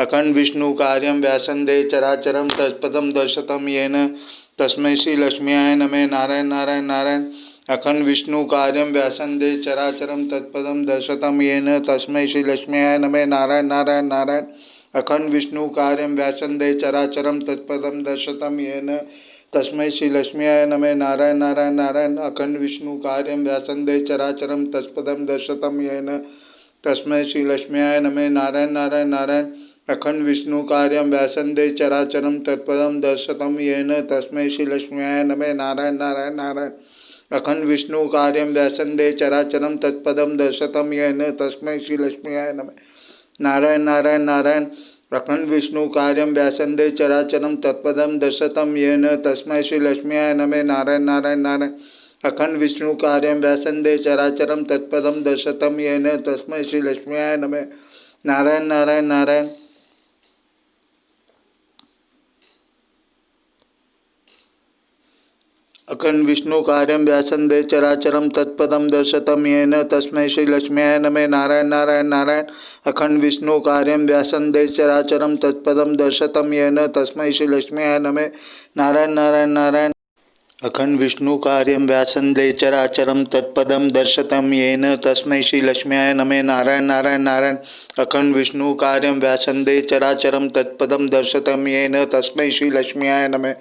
अखंड विष्णु कार्यं व्यासंदे चराचरं तत्पदं दर्शतं येन तस्मै श्री लक्ष्म्याय नमः। नारायण नारायण नारायण। अखंड विष्णु कार्यं व्यासंदे चराचरं तत्पदं दर्शतं येन तस्मै श्री लक्ष्म्याय नमः। नारायण नारायण नारायण। अखंड विष्णु कार्यं व्यासंदे चराचरं तत्पदं दर्शतं येन तस्मै श्री लक्ष्म्याय नमः। नारायण नारायण नारायण। अखंड विष्णु कार्यं व्यासंदे चराचरं तत्पदं दर्शतं येन तस्मै श्री लक्ष्म्याय नमः। नारायण नारायण नारायण। अखंड विष्णु कार्यं व्यासंदे चराचरं तत्पदं दर्शतं येन तस्मै श्री लक्ष्म्याय नमः। नारायण नारायण नारायण। अखंड विष्णु कार्यं व्यासंदे चराचरं तत्पदं दर्शतं येन तस्मै श्री लक्ष्म्याय नमः। नारायण नारायण नारायण। अखंड विष्णु कार्यं व्यासंदे चराचरं तत्पदं दर्शतं येन तस्मै श्री लक्ष्म्याय नमः। नारायण नारायण नारायण। अखंड विष्णु कार्यं व्यासंदे चराचरं तत्पदं दर्शतं येन तस्मै श्री लक्ष्म्याय नमः। नारायण नारायण नारायण। अखंड विष्णु कार्यं व्यासंदे चराचरं तत्पदं दर्शतं येन तस्मै श्री लक्ष्म्याय नमः। नारायण नारायण नारायण। अखंड विष्णु कार्यं व्यासंदे चराचरं तत्पदं दर्शतं येन तस्मै श्री लक्ष्म्याय नमः। नारायण नारायण नारायण। अखंड विष्णु कार्यं व्यासंदे चराचरं तत्पदं दर्शतं येन तस्मै श्री लक्ष्म्याय नमः। नारायण नारायण नारायण। अखंड विष्णु कार्यं व्यासंदे चराचरं तत्पदं दर्शतं येन तस्मै श्री लक्ष्म्याय नमः।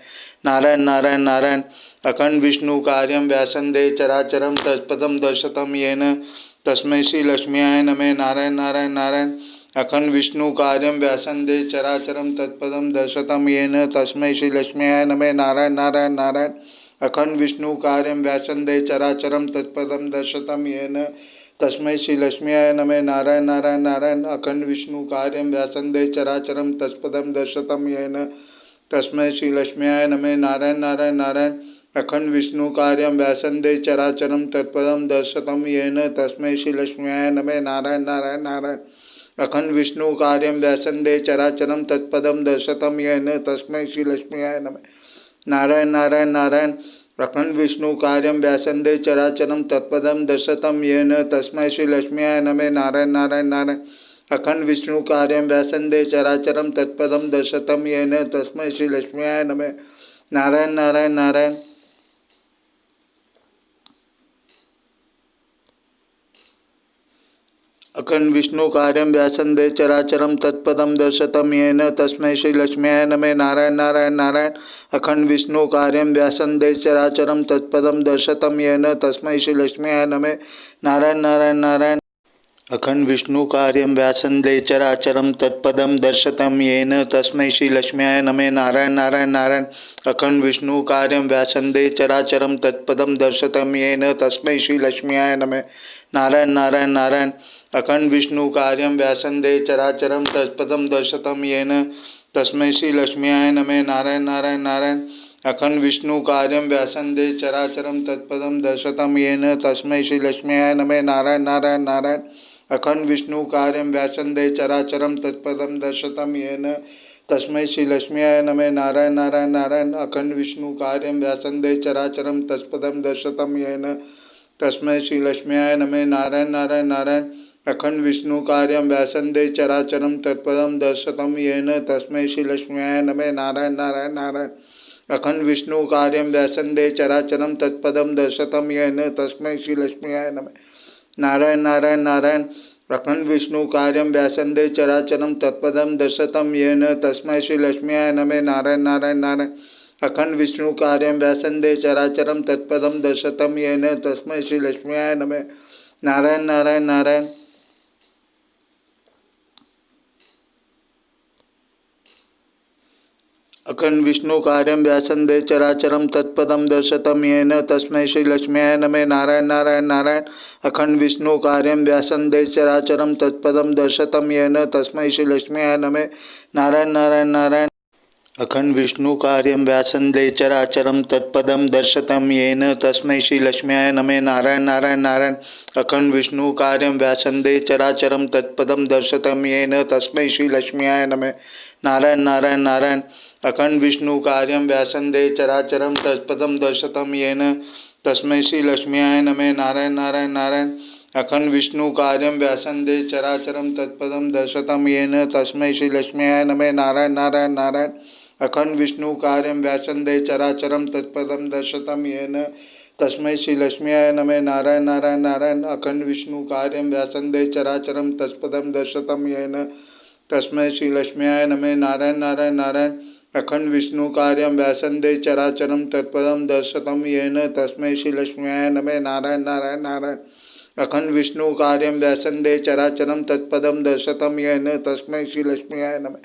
नारायण नारायण नारायण। अखंड विष्णु कार्यं व्यासंदे चराचरं तत्पदं दर्शतं येन तस्मै श्री लक्ष्म्याय नमः। नारायण नारायण नारायण। अखंड विष्णु कार्यं व्यासंदे चराचरं तत्पदं दर्शतं येन तस्मै श्री लक्ष्म्याय नमः। नारायण नारायण नारायण। अखंड विष्णु कार्यं व्यासंदे चराचरं तत्पदं दर्शतं येन तस्मै श्री लक्ष्म्याय नमः। नारायण नारायण नारायण। अखंड विष्णु कार्यं व्यासंदे चराचरं तत्पदं दर्शतं येन तस्मै श्री लक्ष्म्याय नमः। नारायण नारायण नारायण। अखंड विष्णु कार्यं व्यासंदे चराचरं तत्पदं दर्शतं येन तस्मै श्री लक्ष्म्याय नमः। नारायण नारायण नारायण। अखंड विष्णु कार्यं व्यासंदे चराचरं तत्पदं दर्शतं येन तस्मै श्री लक्ष्म्याय नमः। नारायण नारायण नारायण। अखंड विष्णु कार्यं व्यासंदे चराचरं तत्पदं दर्शतं येन तस्मै श्री लक्ष्म्याय नमः। नारायण नारायण नारायण। अखंड विष्णु कार्यं व्यासंदे चराचरं तत्पदं दर्शतं येन तस्मै श्री लक्ष्म्याय नमः। नारायण नारायण नारायण। अखंड विष्णु कार्यं व्यासंदे चराचरं तत्पदं दर्शतं येन तस्मै श्री लक्ष्म्याय नमः। नारायण नारायण नारायण। अखंड विष्णु कार्यं व्यासंदे चराचरं तत्पदं दर्शतं येन तस्मै श्री लक्ष्म्याय नमः। नारायण नारायण नारायण। अखंड विष्णु कार्यं व्यासंदे चराचरं तत्पदं दर्शतं येन तस्मै श्री लक्ष्म्याय नमः। नारायण नारायण नारायण। अखंड विष्णु कार्यं व्यासंदे चराचरं तत्पदं दर्शतं येन तस्मै श्री लक्ष्म्याय नमः। नारायण नारायण नारायण। अखंड विष्णु कार्यं व्यासंदे चराचरं तत्पदं दर्शतं येन तस्मै श्री लक्ष्म्याय नमः। नारायण नारायण नारायण। अखंड विष्णु कार्यं व्यासंदे चराचरं तत्पदं दर्शतं येन तस्मै श्री लक्ष्म्याय नमः। नारायण नारायण नारायण। अखंड विष्णु कार्यं व्यासंदे चराचरं तत्पदं दर्शतं येन तस्मै श्री लक्ष्म्याय नमः। नारायण नारायण नारायण। अखंड विष्णु कार्यं व्यासंदे चराचरं तत्पदं दर्शतं येन तस्मै श्री लक्ष्म्याय नमः। नारायण नारायण नारायण। अखंड विष्णु कार्यं व्यासंदे चराचरं तत्पदं दर्शतं येन तस्मै श्री लक्ष्म्याय नमः। नारायण नारायण नारायण। अखंड विष्णु कार्यं व्यासंदे चराचरं तत्पदं दर्शतं येन तस्मै श्री लक्ष्म्याय नमः। नारायण नारायण नारायण। अखंड विष्णु कार्यं व्यासंदे चराचरं तत्पदं दर्शतं येन तस्मै श्री लक्ष्म्याय नमः। नारायण नारायण नारायण। अखंड विष्णु कार्यं व्यासंदे चराचरं तत्पदं दर्शतं येन तस्मै श्री लक्ष्म्याय नमः। नारायण नारायण नारायण। अखंड विष्णु कार्यं व्यासंदे चराचरं तत्पदं दर्शतं येन तस्मै श्री लक्ष्म्याय नमः। नारायण नारायण नारायण। अखंड विष्णु कार्यं व्यासंदे चराचरं तत्पदं दर्शतं येन तस्मै श्री लक्ष्म्याय नमः। नारायण नारायण नारायण। अखंड विष्णु कार्यं व्यासंदे चराचरं तत्पदं दर्शतं येन तस्मै श्री लक्ष्म्याय नमः। नारायण नारायण नारायण। अखंड विष्णु कार्यं व्यासंदे चराचरं तत्पदं दर्शतं येन तस्मै श्री लक्ष्म्याय नमः। नारायण नारायण नारायण। अखंड विष्णु कार्यं व्यासंदे चराचरं तत्पदं दर्शतं येन तस्मै श्री लक्ष्म्याय नमः। नारायण नारायण नारायण। अखंड विष्णु कार्यं व्यासंदे चराचरं तत्पदं दर्शतं येन तस्मै श्री लक्ष्म्याय नमः। नारायण नारायण नारायण। अखंड विष्णु कार्यं व्यासंदे चराचरं तत्पदं दर्शतं येन तस्मै श्री लक्ष्म्याय नमः। नारायण नारायण नारायण। अखंड विष्णु कार्यं व्यासंदे चराचरं तत्पदं दर्शतं येन तस्मै श्री लक्ष्म्याय नमः। नारायण नारायण नारायण। अखंड विष्णु कार्यं व्यासंदे चराचरं तत्पदं दर्शतं येन तस्मै श्री लक्ष्म्याय नमः। नारायण नारायण नारायण। अखंड विष्णु कार्यं व्यासंदे चराचरं तत्पदं दर्शतं येन तस्मै श्री लक्ष्म्याय नमः।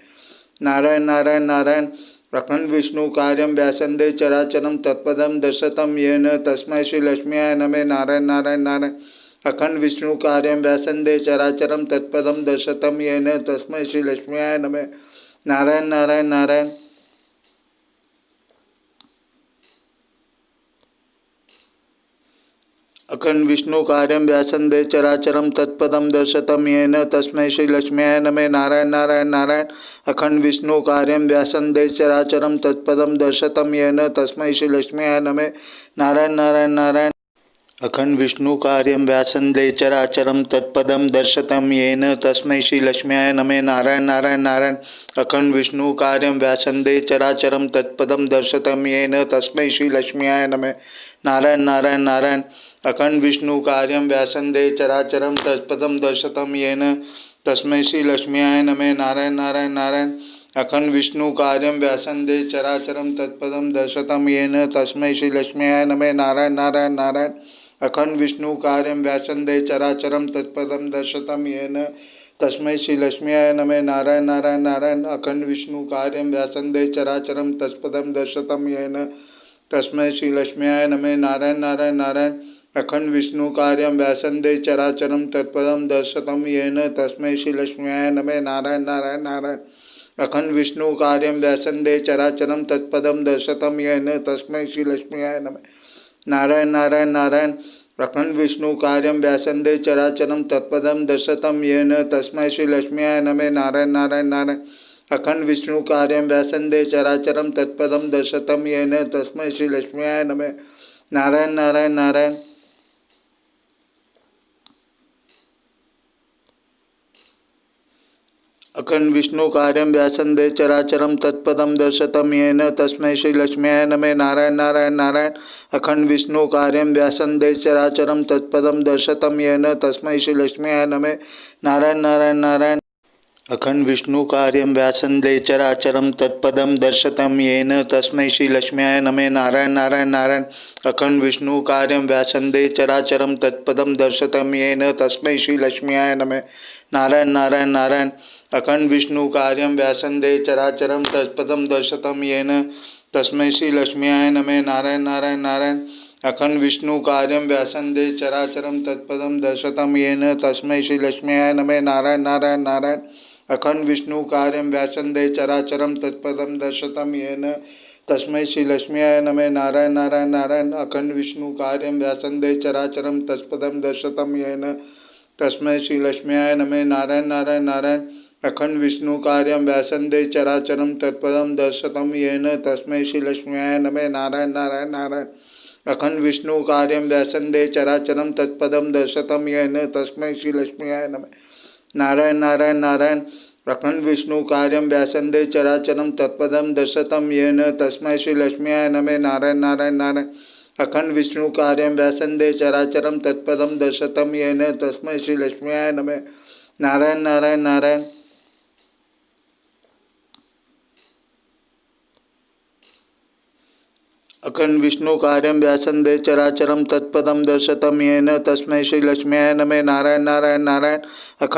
नारायण नारायण नारायण। अखंड विष्णु कार्यं व्यासंदे चराचरं तत्पदं दर्शतं येन तस्मै श्री लक्ष्म्याय नमः। नारायण नारायण नारायण। अखंड विष्णु कार्यं व्यासंदे चराचरं तत्पदं दर्शतं येन तस्मै श्री लक्ष्म्याय नमः। नारायण नारायण नारायण। अखंड विष्णु कार्यं व्यासंदे चराचरं तत्पदं दर्शतं येन तस्मै श्री लक्ष्म्याय नमः। नारायण नारायण नारायण। अखंड विष्णु कार्यं व्यासंदे चराचरं तत्पदं दर्शतं येन तस्मै श्री लक्ष्म्याय नमः। नारायण नारायण नारायण। अखंड विष्णु कार्यं व्यासंदे चराचरं तत्पदं दर्शतं येन तस्मै श्री लक्ष्म्याय नमः। नारायण नारायण नारायण। अखंड विष्णु कार्यं व्यासंदे चराचरं तत्पदं दर्शतं येन तस्मै श्री लक्ष्म्याय नमः। नारायण नारायण नारायण। अखंड विष्णु कार्यं व्यासंदे चराचरं तत्पदं दर्शतं येन तस्मै श्री लक्ष्म्याय नमः। नारायण नारायण नारायण। अखंड विष्णु कार्यं व्यासंदे चराचरं तत्पदं दर्शतं येन तस्मै श्री लक्ष्म्याय नमः। नारायण नारायण नारायण। अखंड विष्णु कार्यं व्यासंदे चराचरं तत्पदं दर्शतं येन तस्मै श्री लक्ष्म्याय नमः। नारायण नारायण नारायण। अखंड विष्णु कार्यं व्यासंदे चराचरं तत्पदं दर्शतं येन तस्मै श्री लक्ष्म्याय नमः। नारायण नारायण नारायण। अखंड विष्णु कार्यं व्यासंदे चराचरं तत्पदं दर्शतं येन तस्मै श्री लक्ष्म्याय नमः। नारायण नारायण नारायण। अखंड विष्णु कार्यं व्यासंदे चराचरं तत्पदं दर्शतं येन तस्मै श्री लक्ष्म्याय नमः। नारायण नारायण नारायण। अखंड विष्णु कार्यं व्यासंदे चराचरं तत्पदं दर्शतं येन तस्मै श्री लक्ष्म्याय नमः। नारायण नारायण नारायण। अखंड विष्णु कार्यं व्यासंदे चराचरं तत्पदं दर्शतं येन तस्मै श्री लक्ष्म्याय नमः। नारायण नारायण नारायण। अखंड विष्णु कार्यं व्यासंदे चराचरं तत्पदं दर्शतं येन तस्मै श्री लक्ष्म्याय नमः। नारायण नारायण नारायण। अखंड विष्णु कार्यं व्यासंदे चराचरं तत्पदं दर्शतं येन तस्मै श्री लक्ष्म्याय नमः। नारायण नारायण नारायण। अखंड विष्णु कार्यं व्यासंदे चराचरं तत्पदं दर्शतं येन तस्मै श्री लक्ष्म्याय नमः। नारायण नारायण नारायण। अखंड विष्णु कार्यं व्यासंदे चराचरं तत्पदं दर्शतं येन तस्मै श्री लक्ष्म्याय नमः। नारायण नारायण नारायण। अखंड विष्णु कार्यं व्यासंदे चराचरं तत्पदं दर्शतं येन तस्मै श्री लक्ष्म्याय नमः। नारायण नारायण नारायण। अखंड विष्णु कार्यं व्यासंदे चराचरं तत्पदं दर्शतं येन तस्मै श्री लक्ष्म्याय नमः। नारायण नारायण नारायण। अखंड विष्णु कार्यं व्यासंदे चराचरं तत्पदं दर्शतं येन तस्मै श्री लक्ष्म्याय नमः। नारायण नारायण नारायण। अखंड विष्णु कार्यं व्यासंदे चराचरं तत्पदं दर्शतं येन तस्मै श्री लक्ष्म्याय नमः। नारायण नारायण नारायण। अखंड विष्णु कार्यं व्यासंदे चराचरं तत्पदं दर्शतं येन तस्मै श्री लक्ष्म्याय नमः। नारायण नारायण नारायण। अखंड विष्णु कार्यं व्यासंदे चराचरं तत्पदं दर्शतं येन तस्मै श्री लक्ष्म्याय नमः। नारायण नारायण नारायण। अखंड विष्णु कार्यं व्यासंदे चराचरं तत्पदं दर्शतं येन तस्मै श्री लक्ष्म्याय नमः। नारायण नारायण नारायण। अखंड विष्णु कार्यं व्यासंदे चराचरं तत्पदं दर्शतं येन तस्मै श्री लक्ष्म्याय नमः। नारायण नारायण नारायण। अखंड विष्णु कार्यं व्यासंदे चराचरं तत्पदं दर्शतं येन तस्मै श्री लक्ष्म्याय नमः। नारायण नारायण नारायण। अखंड विष्णु कार्यं व्यासंदे चराचरं तत्पदं दर्शतं येन तस्मै श्री लक्ष्म्याय नमः। नारायण नारायण नारायण।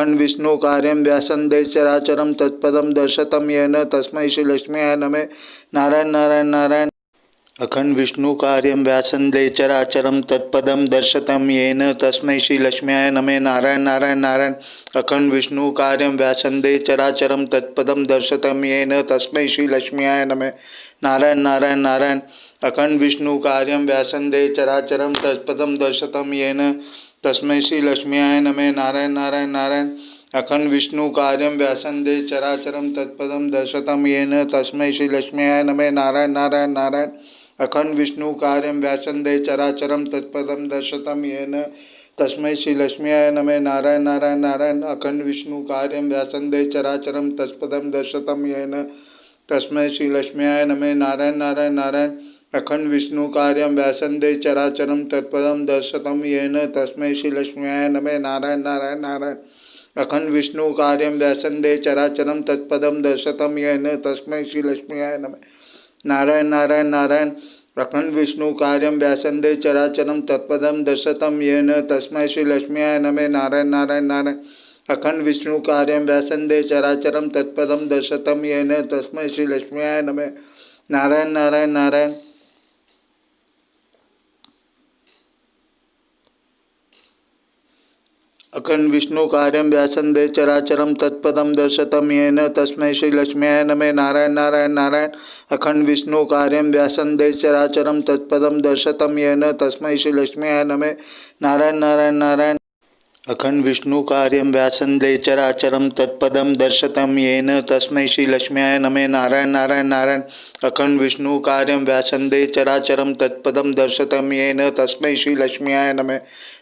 अखंड विष्णु कार्यं व्यासंदे चराचरं तत्पदं दर्शतं येन तस्मै श्री लक्ष्म्याय नमः। नारायण नारायण नारायण। अखंड विष्णु कार्यं व्यासंदे चराचरं तत्पदं दर्शतं येन तस्मै श्री लक्ष्म्याय नमः। नारायण नारायण नारायण। अखंड विष्णु कार्यं व्यासंदे चराचरं तत्पदं दर्शतं येन तस्मै श्री लक्ष्म्याय नमः। नारायण नारायण नारायण। अखंड विष्णु कार्यं व्यासंदे चराचरं तत्पदं दर्शतं येन तस्मै श्री लक्ष्म्याय नमः। नारायण नारायण नारायण। अखंड विष्णु कार्यं व्यासंदे चराचरं तत्पदं दर्शतं येन तस्मै श्री लक्ष्म्याय नमः। नारायण नारायण नारायण। अखंड विष्णु कार्यं व्यासंदे चराचरं तत्पदं दर्शतं येन तस्मै श्री लक्ष्म्याय नमः। नारायण नारायण नारायण। अखंड विष्णु कार्यं व्यासंदे चराचरं तत्पदं दर्शतं येन तस्मै श्री लक्ष्म्याय नमः। नारायण नारायण नारायण। अखंड विष्णु कार्यं व्यासंदे चराचरं तत्पदं दर्शतं येन तस्मै श्री लक्ष्म्याय नमः। नारायण नारायण नारायण। अखंड विष्णु कार्यं व्यासंदे चराचरं तत्पदं दर्शतं येन तस्मै श्री लक्ष्म्याय नमः। नारायण नारायण नारायण। अखंड विष्णु कार्यं व्यासंदे चराचरं तत्पदं दर्शतं येन तस्मै श्री लक्ष्म्याय नमः। नारायण नारायण नारायण। अखंड विष्णु कार्यं व्यासंदे चराचरं तत्पदं दर्शतं येन तस्मै श्री लक्ष्म्याय नमः। नारायण नारायण नारायण। अखंड विष्णु कार्यं व्यासंदे चराचरं तत्पदं दर्शतं येन तस्मै श्री लक्ष्म्याय नमः। नारायण नारायण नारायण। अखंड विष्णु कार्यं व्यासंदे चराचरं तत्पदं दर्शतं येन तस्मै श्री लक्ष्म्याय नमः। नारायण नारायण नारायण। अखंड विष्णु कार्यं व्यासंदे चराचरं तत्पदं दर्शतं येन तस्मै श्री लक्ष्म्याय नमः।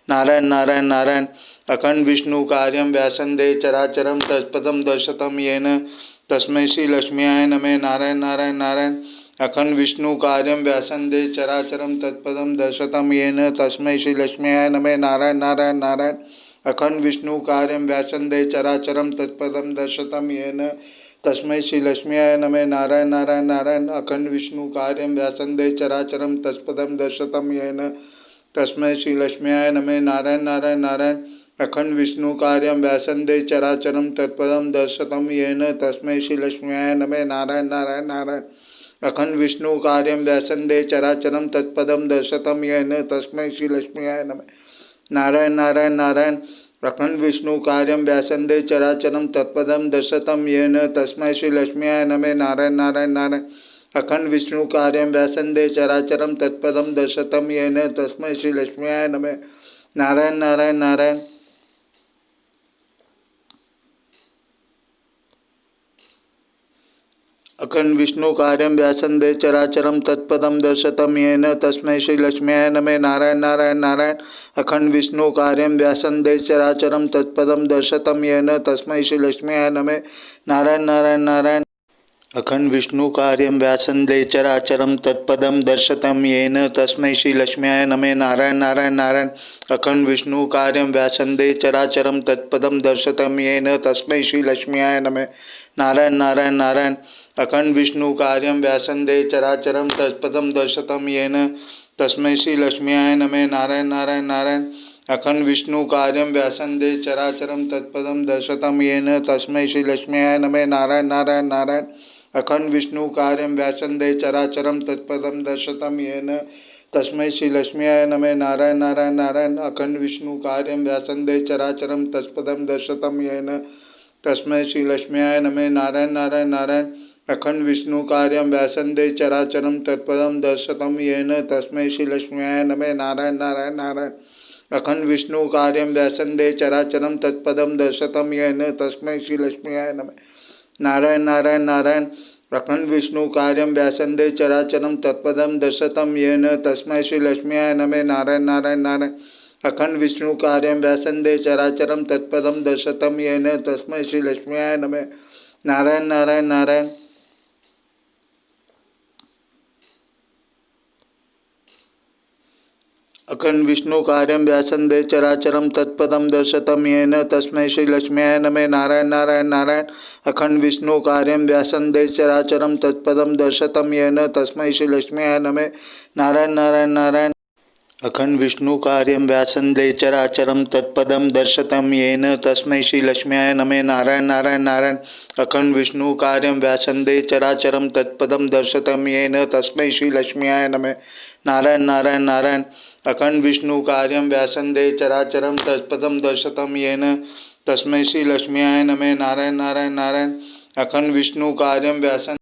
नारायण नारायण नारायण। अखंड विष्णु कार्यं व्यासंदे चराचरं तत्पदं दर्शतं येन तस्मै श्री लक्ष्म्याय नमः। नारायण नारायण नारायण। अखंड विष्णु कार्यं व्यासंदे चराचरं तत्पदं दर्शतं येन तस्मै श्री लक्ष्म्याय नमः। नारायण नारायण नारायण। अखंड विष्णु कार्यं व्यासंदे चराचरं तत्पदं दर्शतं येन तस्मै श्री लक्ष्म्याय नमः। नारायण नारायण नारायण। अखंड विष्णु कार्यं व्यासंदे चराचरं तत्पदं दर्शतं येन तस्मै श्री लक्ष्म्याय नमः। नारायण नारायण नारायण। अखंड विष्णु कार्यं व्यासंदे चराचरं तत्पदं दर्शतं येन तस्मै श्री लक्ष्म्याय नमः। नारायण नारायण नारायण। अखंड विष्णु कार्यं व्यासंदे चराचरं तत्पदं दर्शतं येन तस्मै श्री लक्ष्म्याय नमः। नारायण नारायण नारायण। अखंड विष्णु कार्यं व्यासंदे चराचरं तत्पदं दर्शतं येन तस्मै श्री लक्ष्म्याय नमः। नारायण नारायण नारायण। अखंड विष्णु कार्यं व्यासंदे चराचरं तत्पदं दर्शतं येन तस्मै श्री लक्ष्म्याय नमः। नारायण नारायण नारायण। अखंड विष्णु कार्यं व्यासंदे चराचरं तत्पदं दर्शतं येन तस्मै श्री लक्ष्म्याय नमः। नारायण नारायण नारायण। अखंड विष्णु कार्यं व्यासंदे चराचरं तत्पदं दर्शतं येन तस्मै श्री लक्ष्म्याय नमः। नारायण नारायण नारायण। अखंड विष्णु कार्यं व्यासंदे चराचरं तत्पदं दर्शतं येन तस्मै श्री लक्ष्म्याय नमः। नारायण नारायण नारायण। अखंड विष्णु कार्यं व्यासंदे चराचरं तत्पदं दर्शतं येन तस्मै श्री लक्ष्म्याय नमः। नारायण नारायण नारायण। अखंड विष्णु कार्यं व्यासंदे चराचरं तत्पदं दर्शतं येन तस्मै श्री लक्ष्म्याय नमः। नारायण नारायण नारायण। अखंड विष्णु कार्यं व्यासंदे चराचरं तत्पदं दर्शतं येन तस्मै श्री लक्ष्म्याय नमः। नारायण नारायण नारायण। अखंड विष्णु कार्यं व्यासंदे चराचरं तत्पदं दर्शतं येन तस्मै श्री लक्ष्म्याय नमः। नारायण नारायण नारायण। अखंड विष्णु कार्यं व्यासंदे चराचरं तत्पदं दर्शतं येन तस्मै श्री लक्ष्म्याय नमः। नारायण नारायण नारायण। अखंड विष्णु कार्यं व्यासंदे चराचरं तत्पदं दर्शतं येन तस्मै श्री लक्ष्म्याय नमः। नारायण नारायण नारायण। अखंड विष्णु कार्यं व्यासंदे चराचरं तत्पदं दर्शतं येन तस्मै श्री लक्ष्म्याय नमः। नारायण नारायण नारायण। अखंड विष्णु कार्यं व्यासंदे चराचरं तत्पदं दर्शतं येन तस्मै श्री लक्ष्म्याय नमः। नारायण नारायण नारायण। अखंड विष्णु कार्यं व्यासंदे चराचरं तत्पदं दर्शतं येन तस्मै श्री लक्ष्म्याय नमः। नारायण नारायण नारायण। अखंड विष्णु कार्यं व्यासंदे चराचरं तत्पदं दर्शतं येन तस्मै श्री लक्ष्म्याय नमः। नारायण नारायण नारायण। अखंड विष्णु कार्यं व्यासंदे चराचरं तत्पदं दर्शतं येन तस्मै श्री लक्ष्म्याय नमः। नारायण नारायण नारायण। अखंड विष्णु कार्यं व्यासंदे चराचरं तत्पदं दर्शतं येन तस्मै श्री लक्ष्म्याय नमः। नारायण नारायण नारायण। अखंड विष्णु कार्यं व्यासंदे चराचरं तत्पदं दर्शतं येन तस्मै श्री लक्ष्म्याय नमः। नारायण नारायण नारायण। अखंड विष्णु कार्यं व्यासंदे चराचरं तत्पदं दर्शतं येन तस्मै श्री लक्ष्म्याय नमः। नारायण नारायण नारायण। अखंड विष्णु कार्यं व्यासंदे